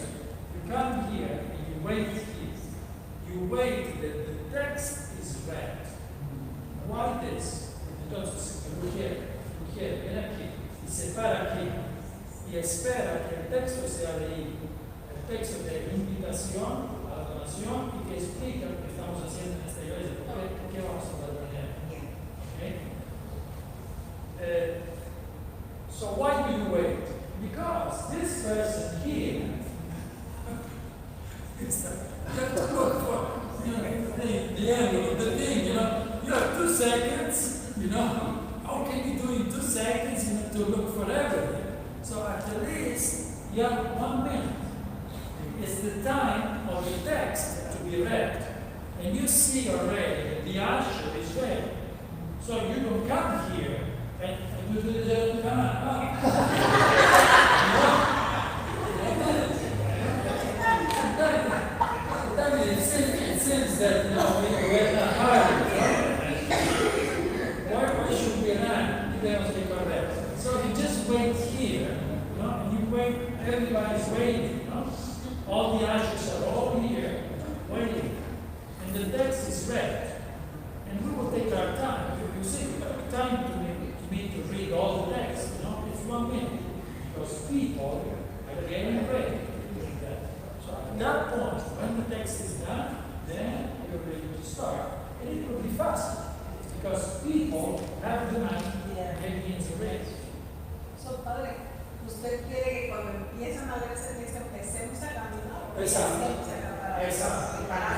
you come here and you wait here. You wait that the text is read. Why this? Entonces, viene aquí y se para aquí y espera que el texto sea leído. El texto de invitación a la donación y que explica lo que estamos haciendo en esta iglesia. ¿Por qué vamos a dar dinero? Okay? So why do you wait? Because this person here is the end of the thing, you have 2 seconds, how can you do in 2 seconds to look for everything? So at least you have 1 minute. It's the time of the text to be read. And you see already that the usher is ready. So you don't come here and do come on. It seems that we're not hired. Why should we run? They must be correct. So you just wait here, and you wait, everybody's waiting, All the ushers are all here, waiting. And the text is read. And we will take our time. You see, we have time to read all the text, It's 1 minute. Because people are getting ready to do that. So at that point, when the text is done, then you're ready to start. And it will be faster. Because people have the money to get into it.
So, Padre, ¿usted quiere que cuando empiezan a leer ese texto empecemos a caminar?
Exacto.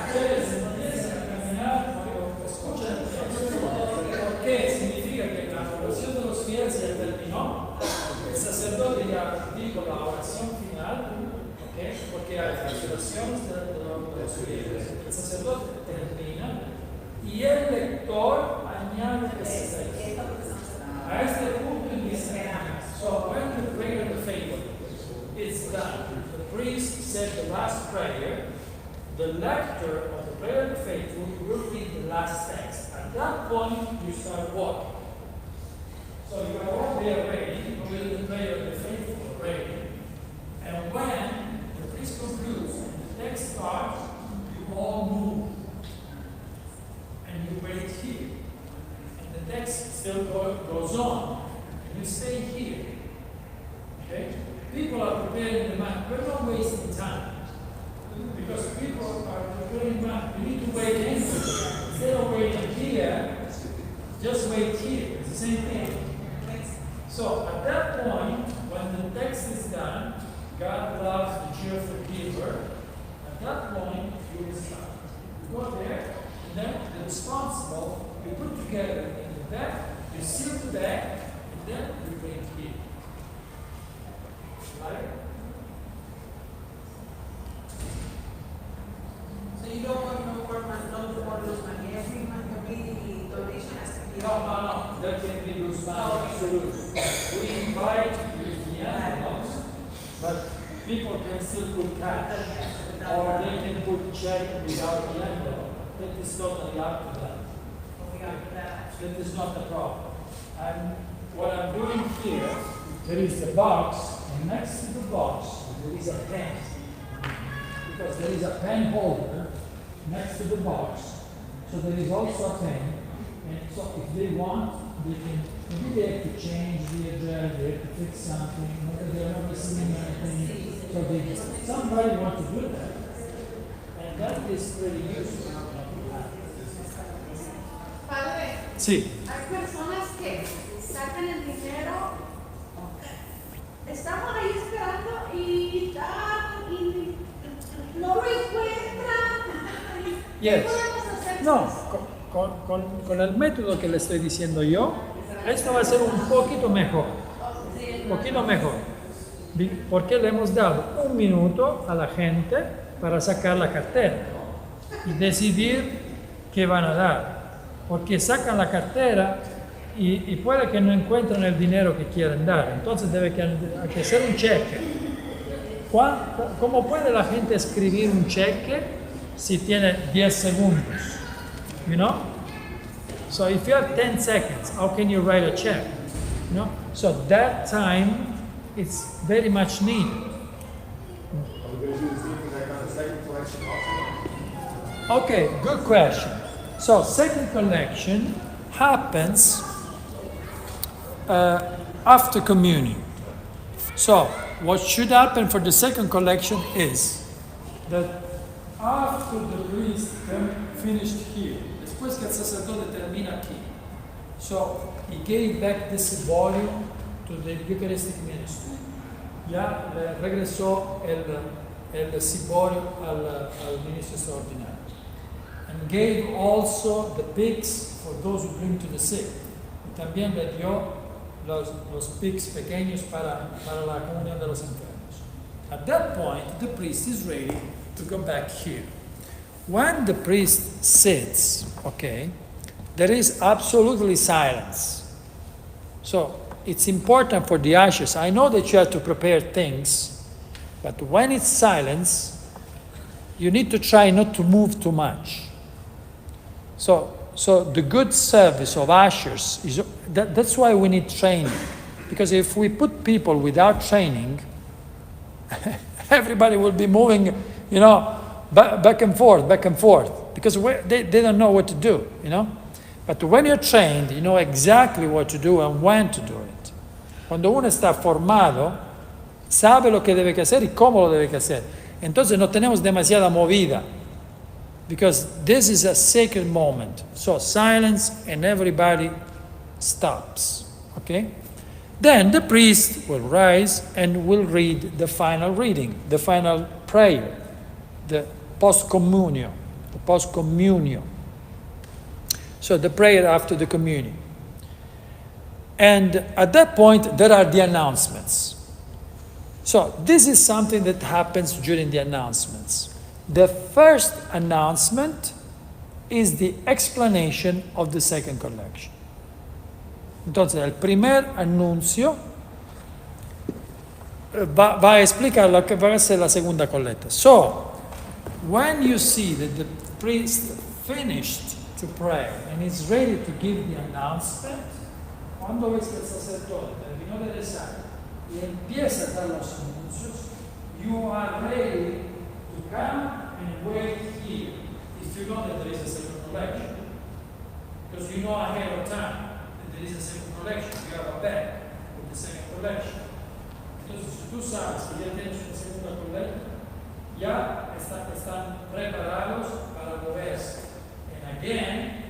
Ustedes empiezan a caminar, pero escuchen el texto. Porque significa que la oración de los fieles ya terminó. El sacerdote ya dijo la oración final, porque hay las oraciones de los fieles. El sacerdote termina y el lector añade ese texto. A este punto empieza. So when the prayer of the faithful is done, the priest said the last prayer, the lector of the prayer of the faithful will read the last text. At that point, you start walking. So you are all there ready, with the prayer of the faithful ready. And when the priest concludes and the text starts, you all move. And you wait here. And the text still goes on. And you stay here. Okay? People are preparing the map. We're not wasting time. Because people are preparing the map. You need to wait anyway. Instead of waiting here, just wait here. It's the same thing. So at that point, when the text is done, God loves the cheerful giver. At that point, you will start. You go there, and then the responsible, you put together in the back, you seal the back, and then you bring here. Right?
So you don't want no more money, every month the donation has to be.
No, that can be loose money, absolutely. We invite with the envelopes, but people can still put cash, or they can put check without the envelope. That is totally up to them. That is not the problem. And what I'm doing here, there is the box, and next to the box, there is a pen. Because there is a pen holder next to the box. So there is also a pen. And so if they want, they can, maybe they have to change the address, they have to fix something, maybe they are not receiving anything. So somebody wants to do that. And that is pretty useful.
Padre,
Sí.
hay personas que sacan el dinero, estamos ahí esperando y no lo encuentran.
Yes.
¿Qué podemos hacer?
No, con el método que le estoy diciendo yo, esto va a ser un poquito mejor. Un poquito mejor. Porque le hemos dado 1 minuto a la gente para sacar la cartera y decidir qué van a dar. Porque sacan la cartera y puede que no encuentren el dinero que quieren dar. Entonces debe que hacer un cheque. ¿Cómo puede la gente escribir un cheque si tiene 10 segundos? You know? So if you have 10 seconds, how can you write a check? You know? So that time it's very much needed.
Are we going to do the same thing like on the second collection also?
Okay, good question. So second collection happens after communion. So what should happen for the second collection is that after the priest finished here, después que el sacerdote termina aquí, so he gave back this volume to the Eucharistic ministry. Ya le regresó el ciborio al ministro extraordinario. And gave also the pigs for those who bring to the sick. Y también le dio los pigs pequeños para la comunión de los enfermos. At that point, the priest is ready to go back here. When the priest sits, okay, there is absolutely silence. So it's important for the ushers. I know that you have to prepare things, but when it's silence, you need to try not to move too much. So the good service of ushers is that's why we need training, because if we put people without training, everybody will be moving, you know, back and forth, because they don't know what to do, you know. But when you're trained, you know exactly what to do and when to do it. Cuando uno está formado, sabe lo que debe hacer y cómo lo debe hacer. Entonces no tenemos demasiada movida. Because this is a sacred moment. So silence and everybody stops. Okay? Then the priest will rise and will read the final reading, the final prayer, the post-communio. So the prayer after the communion. And at that point, there are the announcements. So this is something that happens during the announcements. The first announcement is the explanation of the second collection. Entonces, el primer anuncio va a explicar lo que va a ser la segunda colecta. So, when you see that the priest finished to pray and is ready to give the announcement, cuando ves que el sacerdote terminó de rezar y empieza a dar los anuncios, you are ready to come and wait here if you know that there is a second collection. Because you know ahead of time that there is a second collection. You have a bag with the second collection. Entonces, si tú sabes que ya tienes una segunda colecta, ya están preparados para moverse. And again,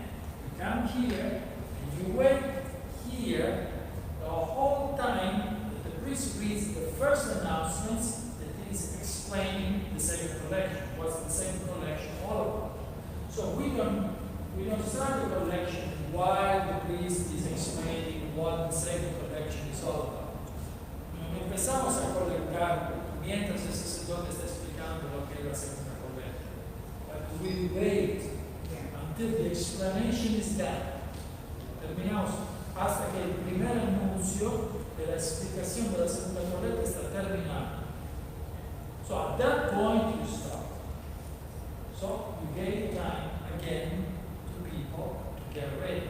you come here and you wait here the whole time that the priest reads the first announcements that is explaining the second collection. What's the second collection all about? So we don't start the collection while the priest is explaining what the second collection is all about. No empezamos a colectar mientras el sacerdote está explicando lo que es la segunda colecta. But we wait until the explanation is done. Terminamos hasta que el primer anuncio de la explicación de la segunda colecta está terminado. So at that point you stop. So you gave time again to people to get ready.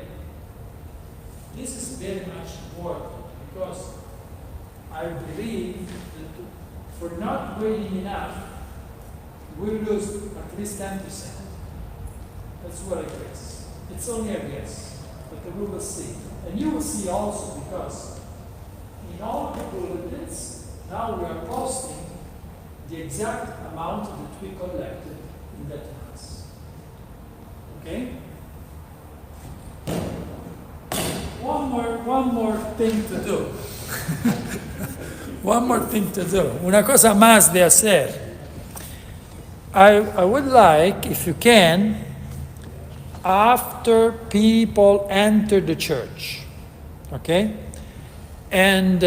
This is very much important because I believe that for not waiting enough, we lose at least 10%. That's what I guess. It's only a guess, but we will see. And you will see also because in all the bulletins, now we are posting the exact amount that we collected in that mass. Okay? One more thing to do. One more thing to do. Una cosa más de hacer. I would like, if you can, after people enter the church, okay? And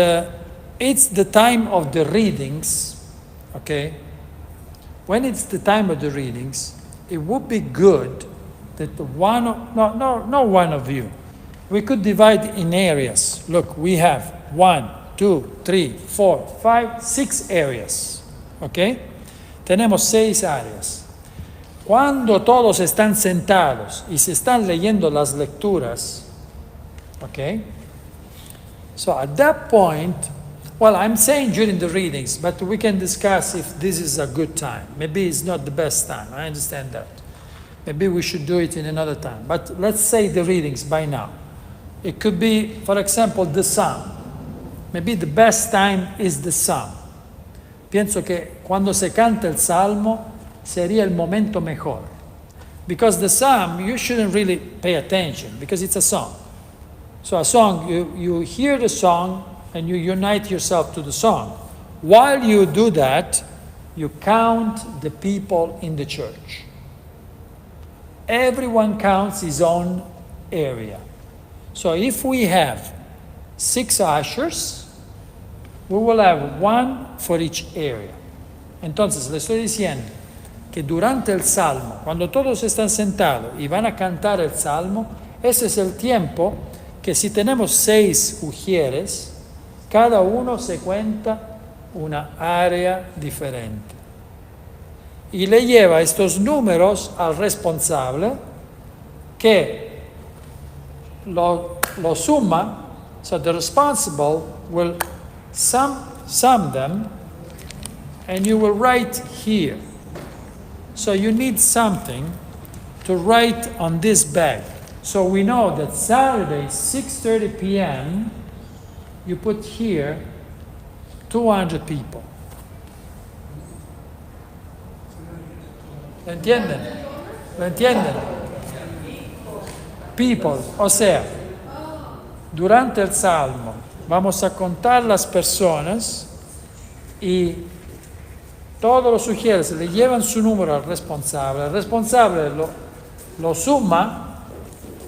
it's the time of the readings, okay? When it's the time of the readings, it would be good that not one of you. We could divide in areas. Look, we have 1, 2, 3, 4, 5, 6 areas, okay? Tenemos 6 áreas. Cuando todos están sentados y se están leyendo las lecturas, okay? So at that point, well, I'm saying during the readings, but we can discuss if this is a good time. Maybe it's not the best time, I understand that. Maybe we should do it in another time. But let's say the readings by now. It could be, for example, the psalm. Maybe the best time is the psalm. Pienso que cuando se canta el salmo sería el momento mejor. Because the psalm, you shouldn't really pay attention because it's a song. So a song, you hear the song and you unite yourself to the song. While you do that, you count the people in the church. Everyone counts his own area. So if we have 6 ushers, we will have 1 for each area. Entonces, le estoy diciendo que durante el salmo, cuando todos están sentados y van a cantar el salmo, ese es el tiempo que si tenemos 6 ujieres, cada uno se cuenta una área diferente. Y le lleva estos números al responsable que lo suma, so the responsible will sum them, and you will write here. So you need something to write on this bag. So we know that Saturday, 6:30 p.m., you put here 200 people. ¿Lo entienden? ¿Lo entienden? People, o sea, durante el salmo vamos a contar las personas y todos los sugieres le llevan su número al responsable. El responsable lo suma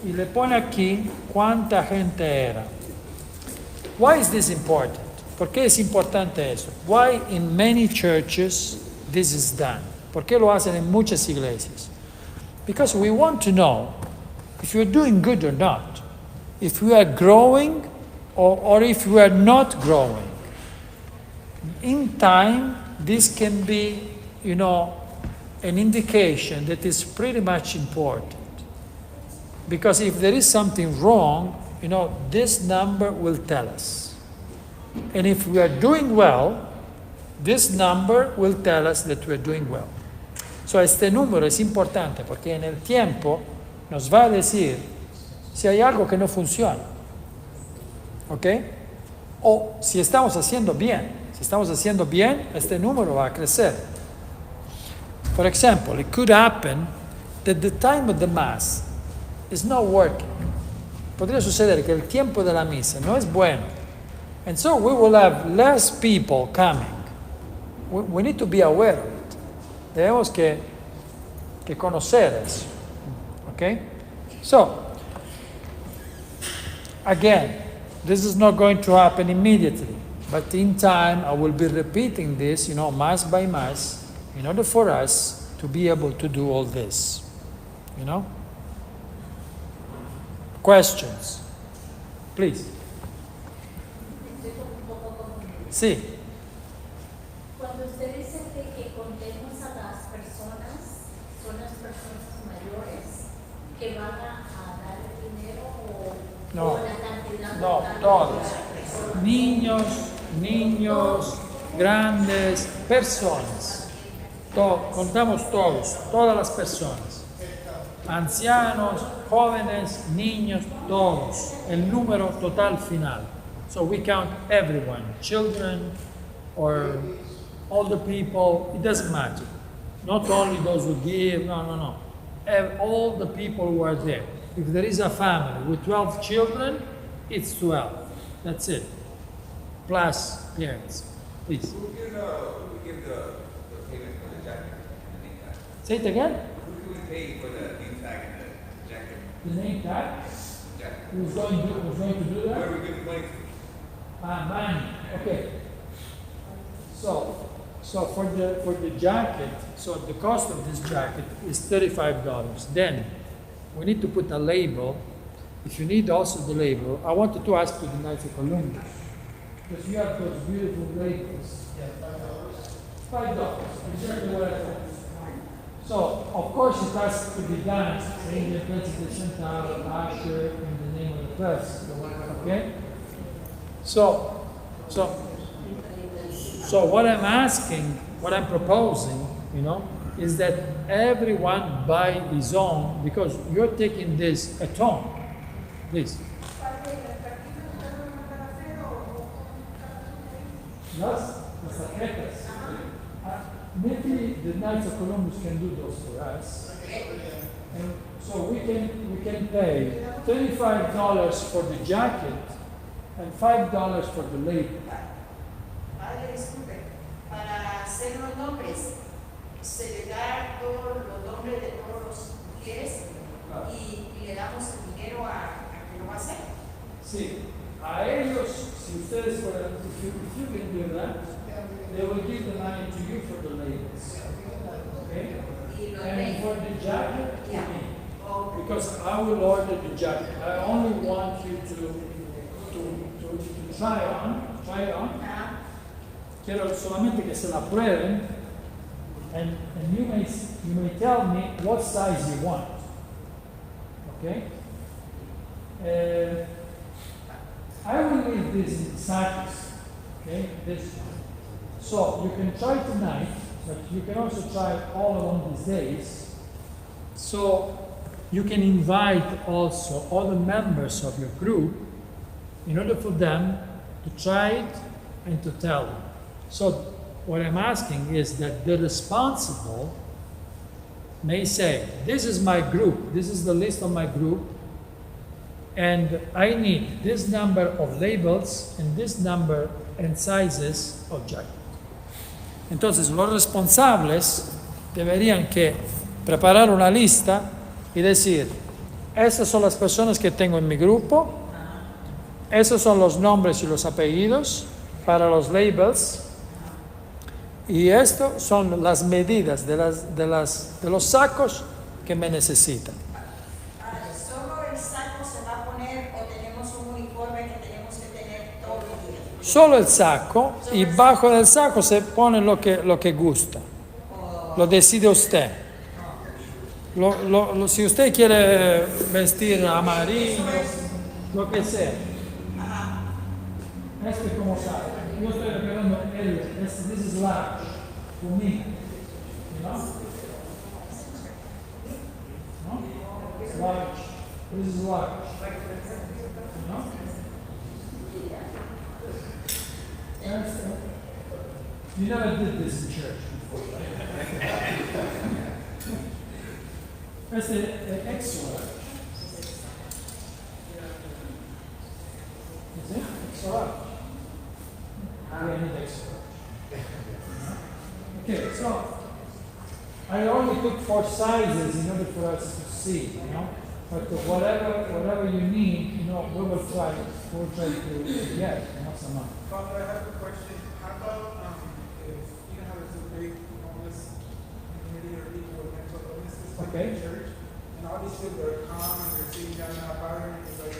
y le pone aquí cuánta gente era. Why is this important? ¿Por qué es importante eso? Why in many churches this is done? ¿Por qué lo hacen en muchas iglesias? Because we want to know if you're doing good or not, if you are growing or if you are not growing. In time, this can be, an indication that is pretty much important. Because if there is something wrong, this number will tell us. And if we are doing well, this number will tell us that we are doing well. So este número es importante porque en el tiempo nos va a decir si hay algo que no funciona. ¿Ok? O si estamos haciendo bien. Si estamos haciendo bien, este número va a crecer. For example, it could happen that the time of the Mass is not working. Podría suceder que el tiempo de la misa no es bueno. And so we will have less people coming. We need to be aware of it. Debemos que conocer eso. Okay? So, again, this is not going to happen immediately. But in time, I will be repeating this, mass by mass, in order for us to be able to do all this. Questions? Please. Sí.
Cuando usted dice que contemos a las personas, ¿son las personas mayores que van a dar el dinero o la cantidad?
No, todos. Niños, grandes, personas. Contamos todos, todas las personas. ancianos, jóvenes, niños, todos, el número total final. So we count everyone, children or older people, it doesn't matter. Not only those who give, no. All the people who are there. If there is a family with 12 children, it's 12. That's it. Plus parents. Please.
Who give the payment for the jacket and the name tag?
Say it again.
Who can we pay for the name tag and the jacket?
The name tag.
Jacket.
Who's going to do
Where
that?
are we giving money to?
Money. Okay. So for the jacket, so the cost of this jacket is $35. Then we need to put a label. If you need also the label, I wanted to ask you the Knights of Columbus, because you have those beautiful labels. $5. Exactly what I thought. So of course it has to be done in the President Chantal, Usher, in the name of the press. Okay. So what I'm asking, what I'm proposing, is that everyone buy his own, because you're taking this at home. Please. Las tarjetas. Maybe the Knights of Columbus can do those for us. And so we can pay $35 for the jacket and $5 for the label.
Padre, disculpe, para hacer los nombres, se le da todos los nombres de todos los mujeres y le damos el dinero a que lo va a hacer.
Sí, a ellos, si ustedes fueran, if you can do that, they will give the money to you for the labels. Okay? And for the jacket, to me. Because I will order the jacket. I only want you to try it on. Quiero solamente que se la prueben, and you may tell me what size you want. Okay? I will leave this in sacks. Okay? This one. So you can try tonight, but you can also try all along these days. So you can invite also all the members of your group in order for them to try it and to tell them. So what I'm asking is that the responsible may say, this is my group, this is the list of my group, and I need this number of labels and this number and sizes of jacket. Entonces los responsables deberían que preparar una lista y decir, estas son las personas que tengo en mi grupo, esos son los nombres y los apellidos para los labels, y esto son las medidas de los sacos que me necesitan.
¿Solo el saco se va a poner o tenemos un uniforme que tenemos que tener todos los días?
Solo el saco, y bajo del saco se pone lo que gusta. Lo decide usted. Si usted quiere vestir amarillo, lo que sea. Como sabe. Yo estoy preparando this is large for me. No? Large. This is large. No? You never did this in church before, right? That's the extra large. Is it? Extra large. We need extra. Okay, so I only took 4 sizes in order for us to see, But whatever you need, we will try to get, some money.
Father, I have a question. How about if you have a big homeless community or people with mental illnesses like in church, and all these people are calm and they're sitting down in our bar and it's like,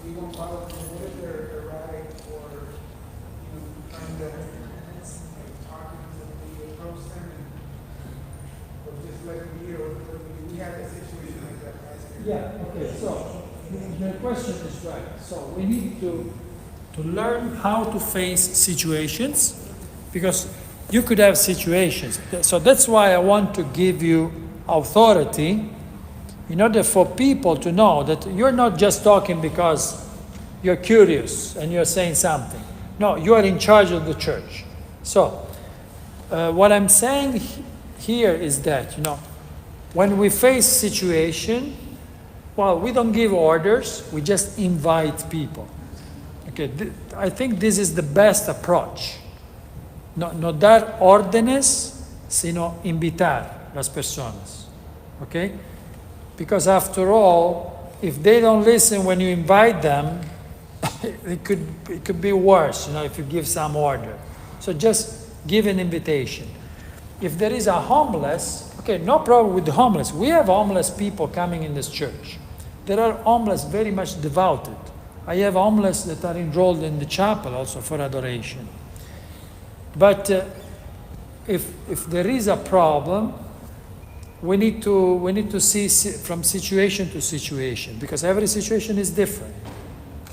we won't bother them. What if they're erratic or trying to talking to the approach them or just let them be, or we had a situation like that last year.
Yeah, okay, so the question is right. So we need to learn how to face situations, because you could have situations. So that's why I want to give you authority in order for people to know that you're not just talking because you're curious and you're saying something. No, you are in charge of the church. So, what I'm saying here is that, when we face situation, well, we don't give orders, we just invite people. Okay, I think this is the best approach. No dar órdenes, sino invitar las personas. Okay? Because after all, if they don't listen when you invite them, it could be worse, if you give some order. So just give an invitation. If there is a homeless, okay, no problem with the homeless. We have homeless people coming in this church. There are homeless very much devoted. I have homeless that are enrolled in the chapel also for adoration. But if there is a problem, we need to see from situation to situation, because every situation is different.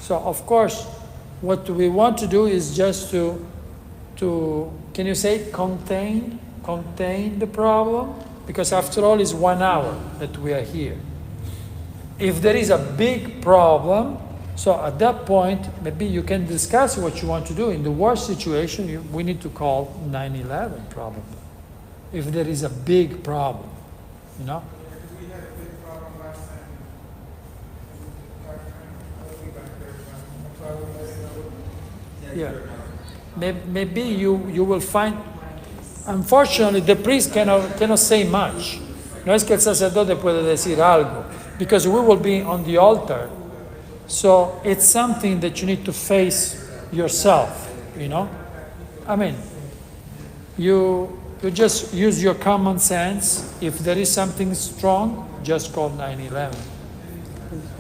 So of course, what we want to do is just to can you say contain the problem? Because after all, it's 1 hour that we are here. If there is a big problem, so at that point, maybe you can discuss what you want to do. In the worst situation, we need to call 911 probably. If there is a big problem,
We had a big problem last time. I'll be back there. That's why we let you know.
yeah. Maybe you will find. Unfortunately, the priest cannot say much. No es que el sacerdote puede decir algo, because we will be on the altar. So it's something that you need to face yourself, I mean, you just use your common sense. If there is something strong, just call 911.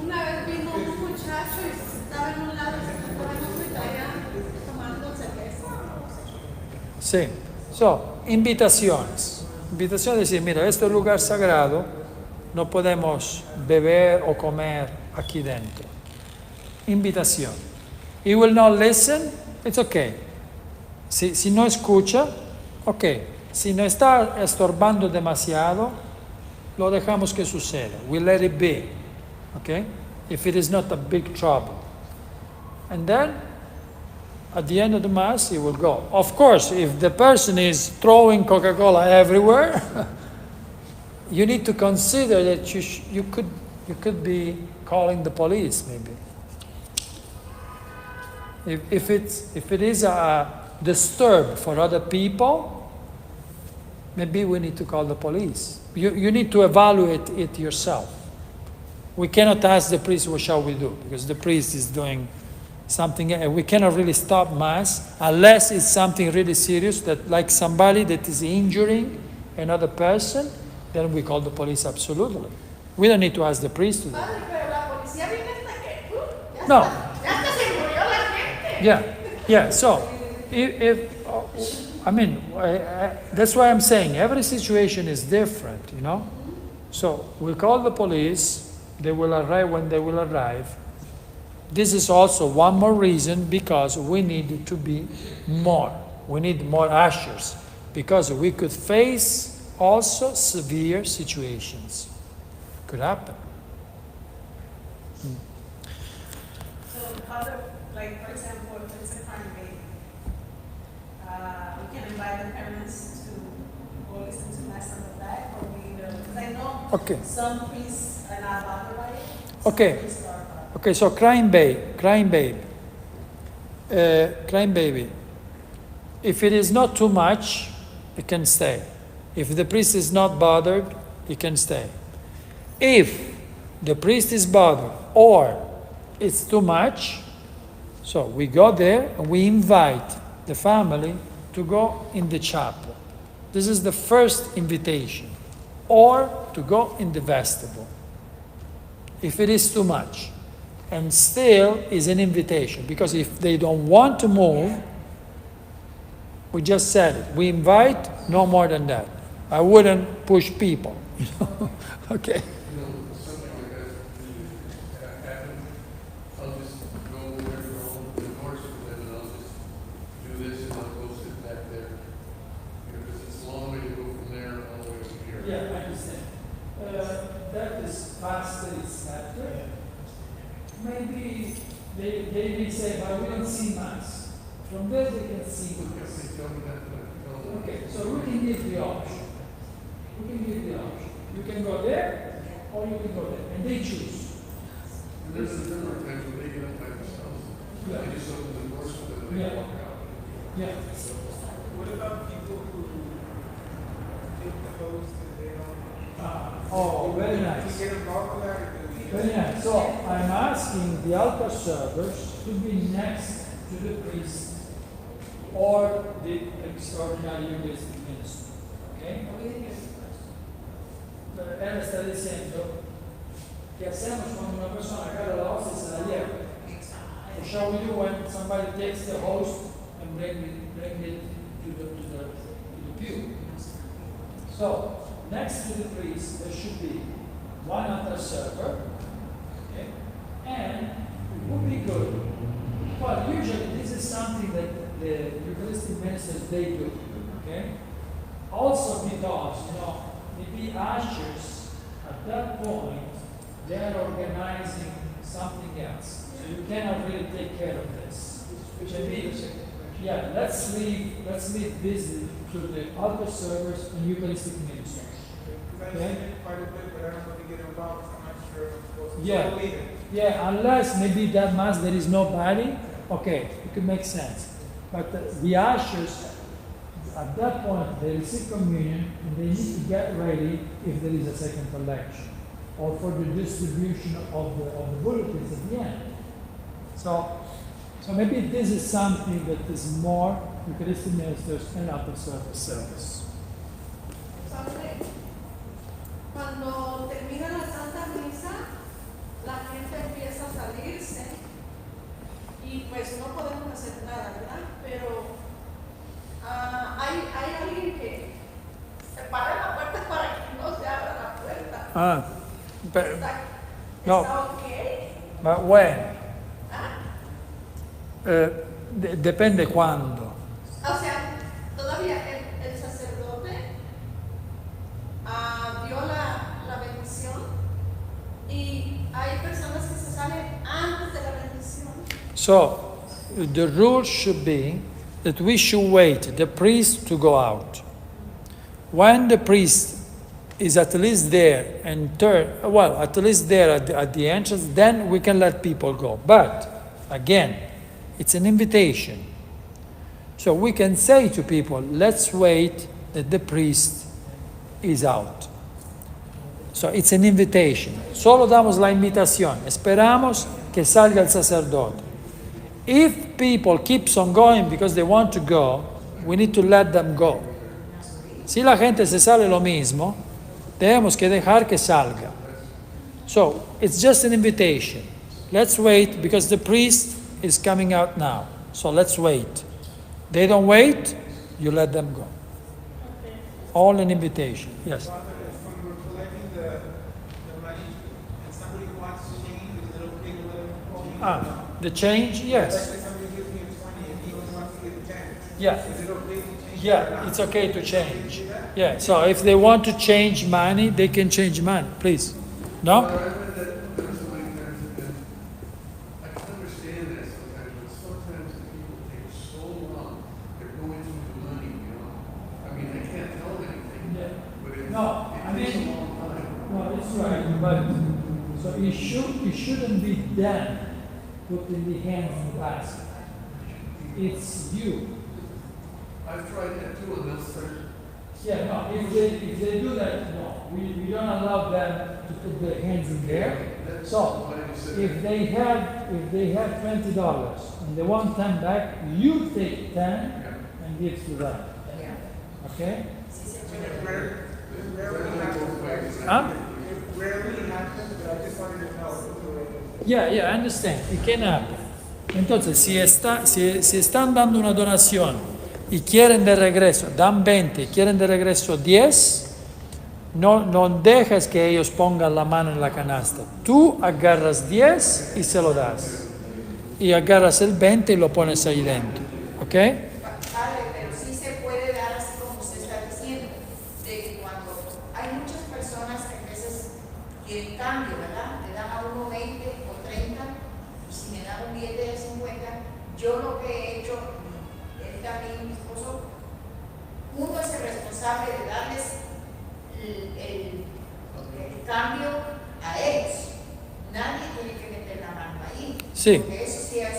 Una vez vino un muchacho y estaba en un lado y se estaba en otro y traía tomando cerveza.
Sí. So, invitaciones. Invitación es decir, mira, este es un lugar sagrado, no podemos beber o comer aquí dentro. Invitación. He will not listen, it's okay. Si no escucha, okay. Si no está estorbando demasiado, lo dejamos que suceda. We let it be, okay? If it is not a big trouble. And then, at the end of the Mass, he will go. Of course, if the person is throwing Coca-Cola everywhere, you need to consider that you could be calling the police, maybe. If it is a disturb for other people, maybe we need to call the police. You need to evaluate it yourself. We cannot ask the priest, what shall we do? Because the priest is doing something, and we cannot really stop Mass unless it's something really serious, that like somebody that is injuring another person, then we call the police, absolutely. We don't need to ask the priest to do
Padre,
it.
pero la policía viene hasta que
No.
ya hasta se murió la gente.
Yeah. So, that's why I'm saying every situation is different, So we call the police, they will arrive when they will arrive. This is also one more reason, because we need to be more. We need more ushers, because we could face also severe situations. Could happen.
So other, like for example, if it's a crime rate, we can invite the parents to go listen to Mass on the back, or because I know some priests are not bothered by it.
Okay. Okay, so crying baby. If it is not too much, it can stay. If the priest is not bothered, he can stay. If the priest is bothered or it's too much, so we go there and we invite the family to go in the chapel. This is the first invitation. Or to go in the vestibule. If it is too much. And still is an invitation, because if they don't want to move, we just said it. We invite, no more than that. I wouldn't push people. Okay.
Something like that happens. I'll just go where the doors are, and I'll just do this, and I'll go sit back there. Because it's a long way to go from there all the way to here.
Yeah, I understand. That is fine. maybe they may say, but we don't see mass. From there they can see mass. Okay, so we can give the option. We can give the option. You can go there, or you can go there, and they choose.
And there's a number of times when they get up by themselves.
Yeah.
They just open the doors for them and
Yeah.
they walk out.
Yeah.
What about people who take the host and they don't?
Oh, very
Do
nice.
we get involved with that or do we?
Very nice. So I'm asking the altar servers to be next to the priest or the extraordinary Eucharistic minister. Okay? Ella sta dicendo che hacemos cuando una persona agarra la hostia y se la lleva. What shall we do when somebody takes the host and bring it to the pew? So, next to the priest, there should be one altar server, okay? And it would be good. Well, usually this is something that the Eucharistic ministers, they do, okay? Also because, maybe ushers, at that point, they are organizing something else. So you cannot really take care of this. Which I mean, yeah, let's leave this to the altar servers and Eucharistic ministers.
Because I see it quite a bit, but I don't want to get involved, so I'm not sure if I'm supposed to.
Yeah.
So leave it.
Yeah, unless maybe that mass there is nobody, okay, it could make sense. But the ushers, at that point, they receive communion and they need to get ready if there is a second collection or for the distribution of the bulletins at the end. So maybe this is something that is more Eucharistic ministers and altar service.
¿Sabe? Cuando termina la Santa Misa, la gente empieza a salirse y pues no podemos hacer nada, ¿verdad? Pero hay alguien que se para en la puerta para que no se abra la puerta.
No,
¿Está ok?
but when? Depende quando.
O sea, todavía el sacerdote dio la bendición y hay personas que se salen antes de la bendición.
So, the rule should be that we should wait the priest to go out. When the priest is at least there at least there at the entrance, then we can let people go. But, again, it's an invitation. So we can say to people, let's wait that the priest is out. So it's an invitation. Solo damos la invitación. Esperamos que salga el sacerdote. If people keeps on going because they want to go, we need to let them go. Si la gente se sale lo mismo, tenemos que dejar que salga. So it's just an invitation. Let's wait because the priest is coming out now. So let's wait. They don't wait, you let them go. All an invitation. Yes.
Father, if when we're collecting the money and somebody wants to change, is it okay to let them go?
The change,
Like
yes.
if somebody gives me a 20 and he only wants to give 10.
Yeah.
Is it okay to change?
Yeah, it's okay to change. Yeah, so if they want to change money, they can change money, please. No?
Well, I read that there was somebody there that I can understand that sometimes, but sometimes the people take so long, they're going through the money, I mean, I can't tell them anything,
Yeah.
but it,
No, I
it takes a
mean-
long time.
No, that's right, but so it shouldn't be them put in the hands of the basket. It's you.
I've tried that too, and they'll start,
Yeah, no, if they do that, no, we don't allow them to put their hands in there.
that's
So,
why I said.
if they have $20 and they want 10 back, you take 10 and give to them. Okay?
It rarely happens.
Huh?
It rarely happens, but I just wanted to know.
Yeah, I understand. It can happen. Entonces, si están dando una donación y quieren de regreso, dan 20 y quieren de regreso 10, no dejes que ellos pongan la mano en la canasta. Tú agarras 10 y se lo das. Y agarras el 20 y lo pones ahí dentro. ¿Ok?
Padre, pero sí se puede dar así como usted está diciendo, de que cuando hay muchas personas que a veces quieren cambio, ¿verdad? Le dan a uno 20 o 30
Sí.
Porque eso sí es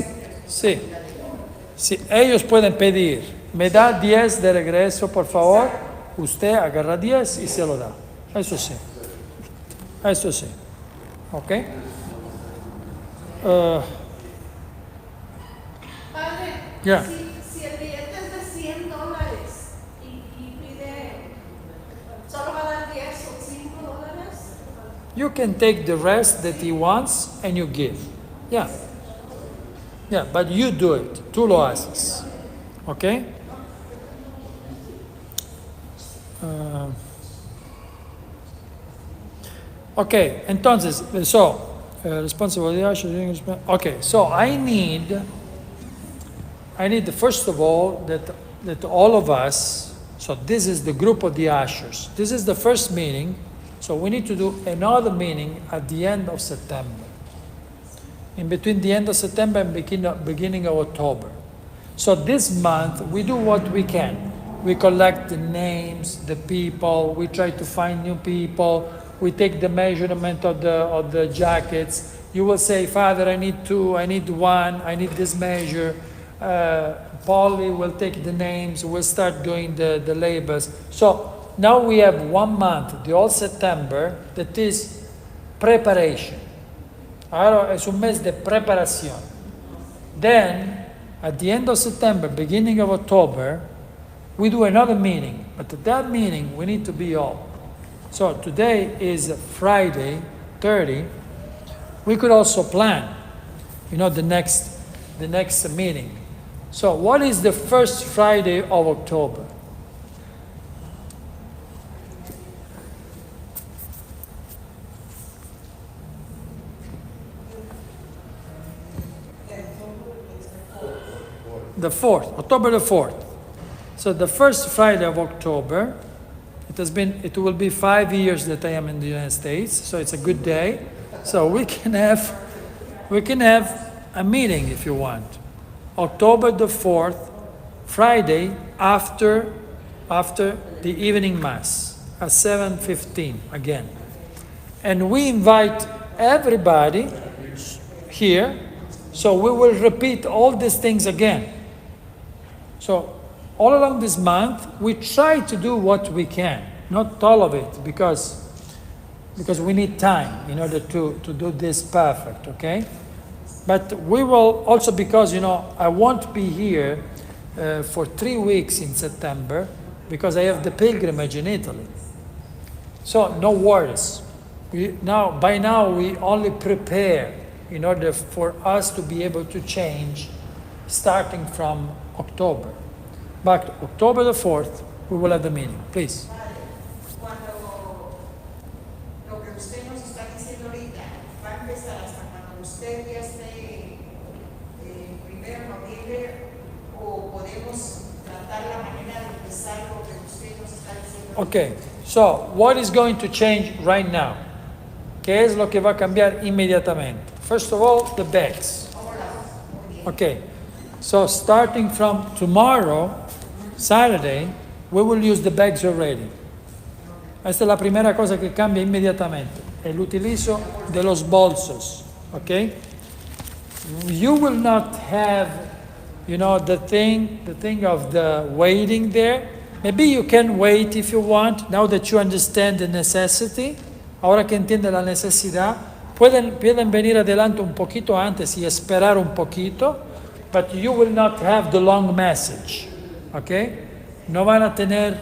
Sí.
responsabilidad de uno.
Sí, ellos pueden pedir, me da 10 de regreso, por favor. Usted agarra 10 y se lo da. Eso sí. Eso sí. ¿Ok?
Padre,
Ya.
si el billete es de $100 y pide, solo va a dar 10 o $5.
You can take the rest that he wants and you give. Yeah. Yeah, but you do it. Tú lo haces. ¿Ok? Ok, entonces, responsibility. Okay, so I need first of all that all of us, so this is the group of the ushers. This is the first meeting, so we need to do another meeting at the end of September. In between the end of September and beginning of October. So this month we do what we can. We collect the names, the people, we try to find new people, we take the measurement of the jackets. You will say, Father, I need 2, I need 1, I need this measure. Polly will take the names, we'll start doing the labels. So now we have 1 month, the whole September, that is preparation. Ahora es un mes de preparación. Then, at the end of September, beginning of October, we do another meeting. But at that meeting, we need to be all. So today is Friday, 30. We could also plan, the next meeting. So what is the first Friday of October? The 4th, October the 4th. So the first Friday of October, it will be 5 years that I am in the United States, so it's a good day. So we can have a meeting if you want. October the 4th, Friday after the evening mass at 7:15 again. And we invite everybody here, so we will repeat all these things again. So all along this month, we try to do what we can, not all of it, because we need time in order to do this perfect, okay? But we will also, because, I won't be here for 3 weeks in September, because I have the pilgrimage in Italy. So no worries. By now, we only prepare in order for us to be able to change starting from October. But October the 4th, we will have the meeting. Please.
Cuando lo que usted nos está diciendo ahorita va a empezar hasta cuando usted ya esté primero de noviembre, o podemos tratar la manera de empezar lo que usted nos está diciendo.
Okay, so what is going to change right now? ¿Qué es lo que va a cambiar inmediatamente? First of all, the bags. Okay, so starting from tomorrow, Saturday, we will use the bags already. Esta es la primera cosa que cambia inmediatamente, el utilizo de los bolsos, okay? You will not have, the thing of the waiting there. Maybe you can wait if you want, now that you understand the necessity. Ahora que entiende la necesidad, pueden venir adelante un poquito antes y esperar un poquito, but you will not have the long message, okay? No van a tener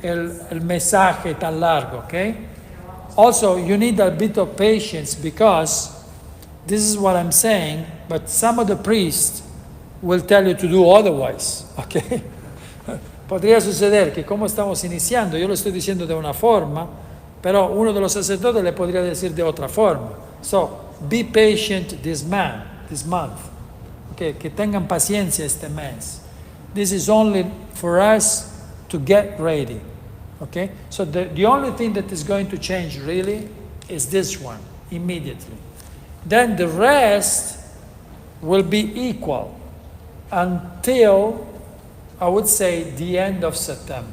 el mensaje tan largo, okay? Also, you need a bit of patience, because this is what I'm saying, but some of the priests will tell you to do otherwise, okay? Podría suceder que como estamos iniciando, yo lo estoy diciendo de una forma, pero uno de los sacerdotes le podría decir de otra forma. So, be patient this month. Okay, que tengan paciencia este mes. This is only for us to get ready. Okay? So the only thing that is going to change really is this one, immediately. Then the rest will be equal until, I would say, the end of September.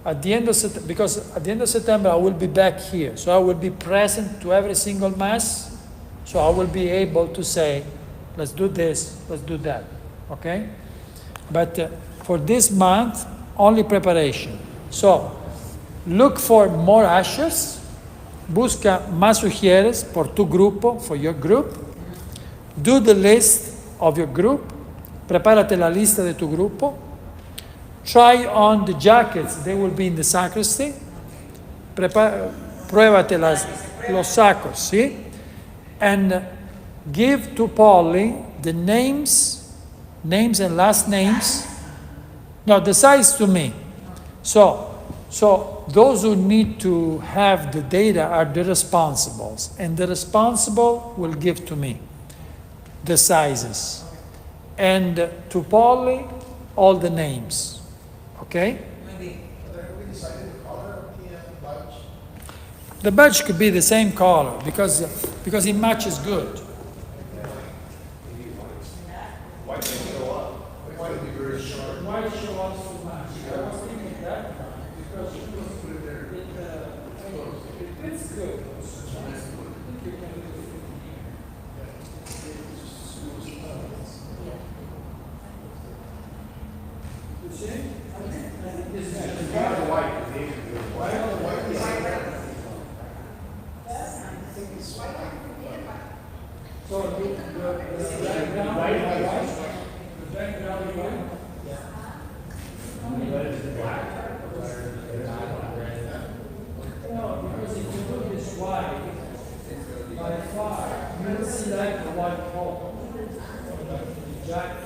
At the end of September, because at the end of September I will be back here, so I will be present to every single mass. So I will be able to say, let's do this, let's do that, okay? But for this month, only preparation. So, look for more ushers. Busca más sugieres por tu grupo, for your group. Do the list of your group. Prepárate la lista de tu grupo. Try on the jackets. They will be in the sacristy. Pruébate los sacos, ¿sí? And give to Polly the names and last names. No, the size to me. So those who need to have the data are the responsibles, and the responsible will give to me the sizes, and to Polly all the names. Okay?
Have we decided the color of the badge?
The badge could be the same color because it matches good.
White can show up. White would be very short.
White show up too much. I was thinking that because it fits good. You see? I think this is
White.
so the background white. The background white. No, because if you look this wide, by far, you will see like the white pole. The jacket.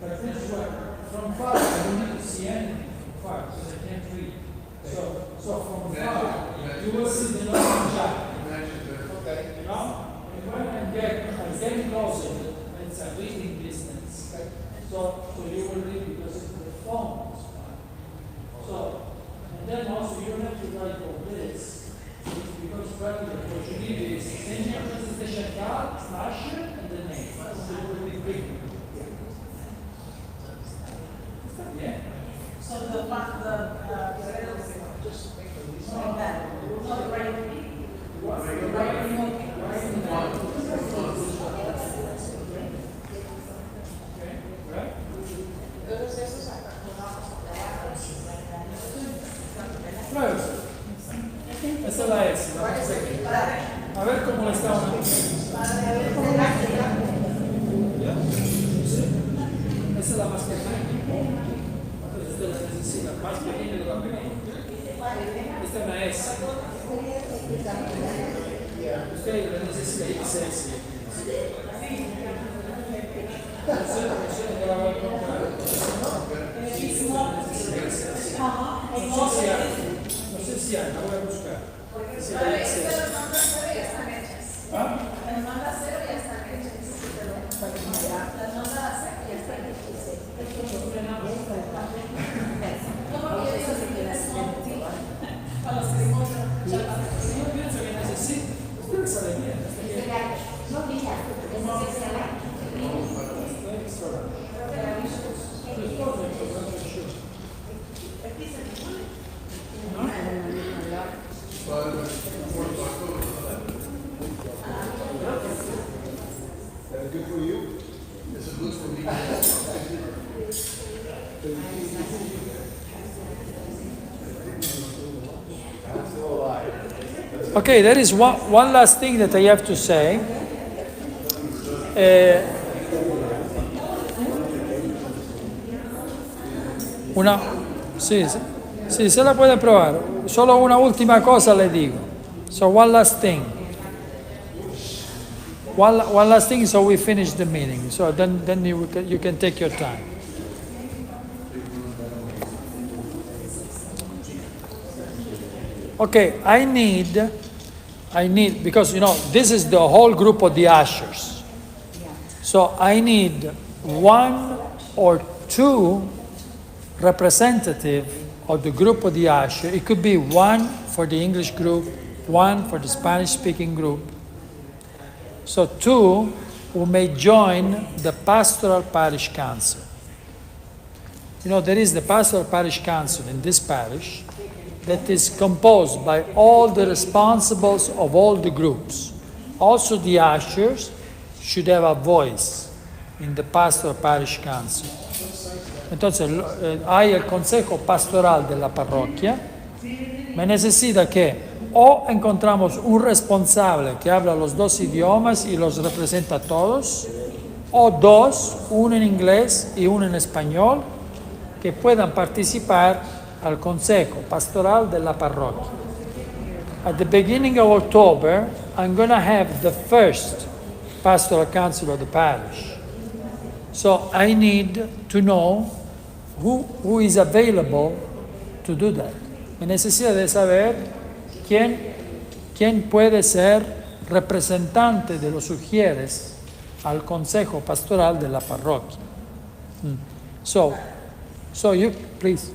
But this way, from far, you don't need to see anything from far, because I can't read. So from far, you will see the normal jacket. You know? And when I'm getting closer, it's a reading distance. So you will read because it's the phone. So, and then also you don't have to write all this. Because practically what you need is Senior Princess Chantal, Usher, and the name. So it will be big. Yeah?
So the just like that.
Esa es la S. A ver cómo le está una. Esa es la más pequeña. Entonces usted la necesita más pequeña de la pequeña. Esta es una S. Usted la necesita XS. No sé que la voy a comprar. No sé si hay, la voy a buscar. Si hay XS. ¿Ah?
Las mandas cero ya están hechas. Las mandas cero ya están hechas. ¿Cómo quieres hacer para los que
Yo pienso que necesito. Usted sabe bien.
No, mira,
That's good for you.
This is good for me.
Okay, there is one last thing that I have to say. Sí, se la puede probar. Solo una última cosa le digo. So one last thing. One last thing, so we finish the meeting. So then you can take your time. Okay, I need, because this is the whole group of the ushers. So I need one or two representative of the group of the usher. It could be one for the English group, one for the Spanish speaking group. So two who may join the pastoral parish council. There is the pastoral parish council in this parish that is composed by all the responsibles of all the groups. also the ushers should have a voice in the pastoral parish council. Entonces, hay el consejo pastoral de la parroquia, me necesita que o encontramos un responsable que habla los dos idiomas y los representa a todos, o dos, uno en inglés y uno en español, que puedan participar al consejo pastoral de la parroquia. At the beginning of October, I'm going to have the first pastoral council of the parish. So I need to know who is available to do that. Me necesita de saber quién puede ser representante de los sugieres al consejo pastoral de la parroquia. So you, please.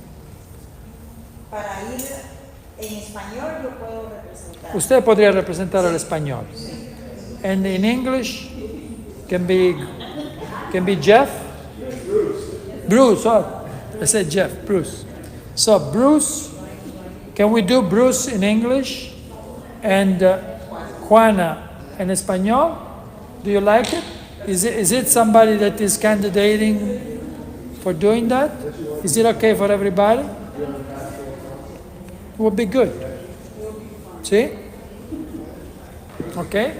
Para ir en español yo puedo representar.
Usted podría representar al español. And in English can be Jeff? Bruce. Oh, I said Jeff, Bruce. So Bruce, can we do Bruce in English and Juana in Espanol? Do you like it? Is it somebody that is candidating for doing that? Is it okay for everybody? It would be good. See? Okay?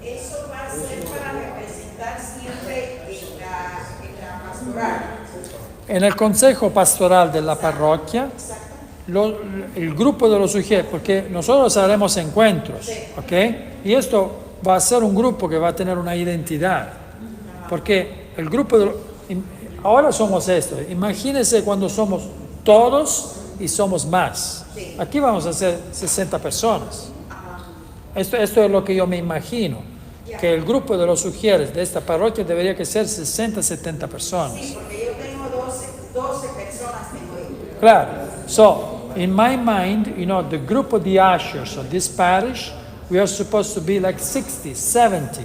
Eso va a ser para representar siempre en la pastoral.
En el consejo pastoral de la parroquia, el grupo de los sugieres, porque nosotros haremos encuentros, ¿ok? Y esto va a ser un grupo que va a tener una identidad, porque el grupo ahora somos esto, imagínense cuando somos todos y somos más. Aquí vamos a ser 60 personas. Esto es lo que yo me imagino, que el grupo de los sugieres de esta parroquia debería que ser 60, 70 personas.
Sí, porque yo tengo 12 personas.
Claro. So, in my mind, the group of the ushers of this parish, we are supposed to be like 60, 70,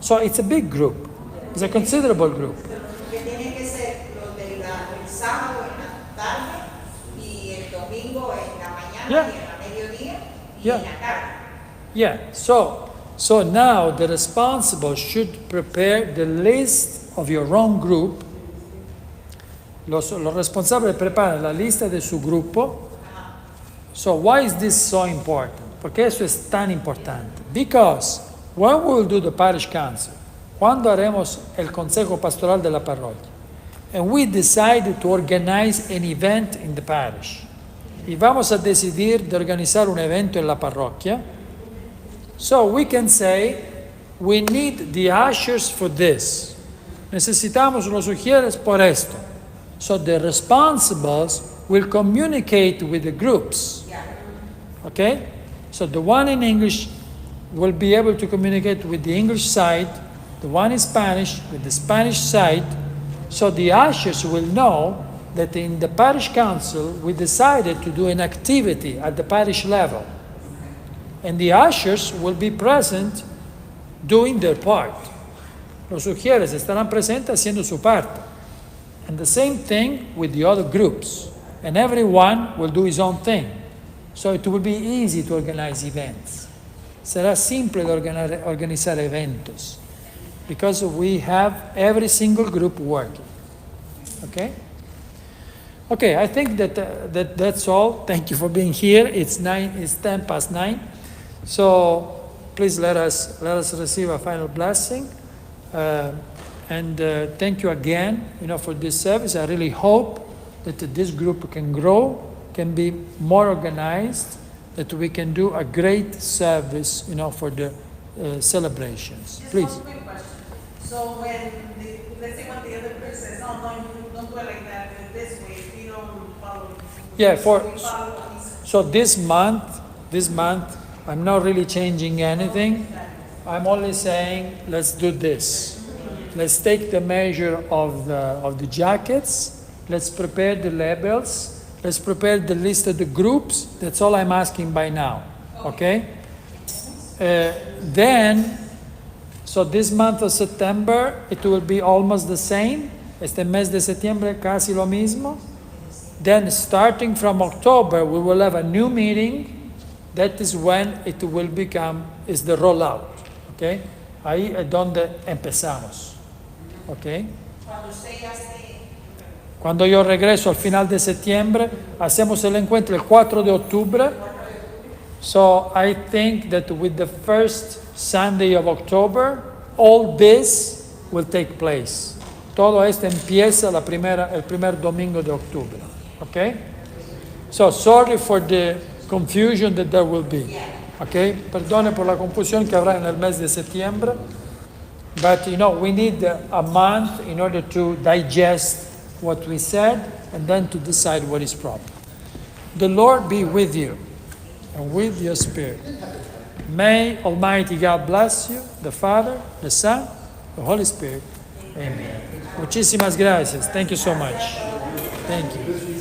So it's a big group. It's a considerable group.
Que tienen que ser los del sábado en la tarde y el domingo en la mañana y en la mediodía y en la tarde.
Yeah. So now the responsible should prepare the list of your own group. Los responsables preparan la lista de su grupo. So why is this so important? Porque eso es tan importante. Because when we will do the parish council, cuando haremos el consejo pastoral de la parroquia, and we decide to organize an event in the parish, y vamos a decidir de organizar un evento en la parroquia, so we can say, we need the ushers for this. Necesitamos los sugieres por esto. So the responsibles will communicate with the groups. Okay? So the one in English will be able to communicate with the English side, the one in Spanish with the Spanish side. So the ushers will know that in the parish council we decided to do an activity at the parish level. And the ushers will be present doing their part. Los sugieres estarán presentes haciendo su parte. And the same thing with the other groups. And everyone will do his own thing. So it will be easy to organize events. Será simple de organizar eventos. Because we have every single group working. Okay? Okay, I think that's all. Thank you for being here. It's 9:10. So please let us receive a final blessing. And thank you again, for this service. I really hope that this group can grow, can be more organized, that we can do a great service, for the celebrations.
Just
Please.
one quick question. So when let's say when the other person says, "Oh, no, don't do it like that, do it this way," if you don't follow.
Yeah,
So
this month, I'm not really changing anything. I'm only saying, let's do this. Let's take the measure of the jackets. Let's prepare the labels. Let's prepare the list of the groups. That's all I'm asking by now. Okay? So this month of September, it will be almost the same. Este mes de septiembre, casi lo mismo. Then starting from October, we will have a new meeting that is when it will become, is the rollout, okay? Ahí es donde empezamos, okay?
Cuando usted ya esté,
Cuando yo regreso al final de septiembre, hacemos el encuentro el 4 de octubre. So I think that with the first Sunday of October, all this will take place. Todo esto empieza el primer domingo de octubre, okay? So sorry for the confusion that there will be, okay? Perdone por la confusión que habrá en el mes de septiembre. But we need a month in order to digest what we said and then to decide what is proper. The Lord be with you and with your spirit. May Almighty God bless you, the Father, the Son, the Holy Spirit. Amen. Muchísimas gracias. Thank you so much. Thank you.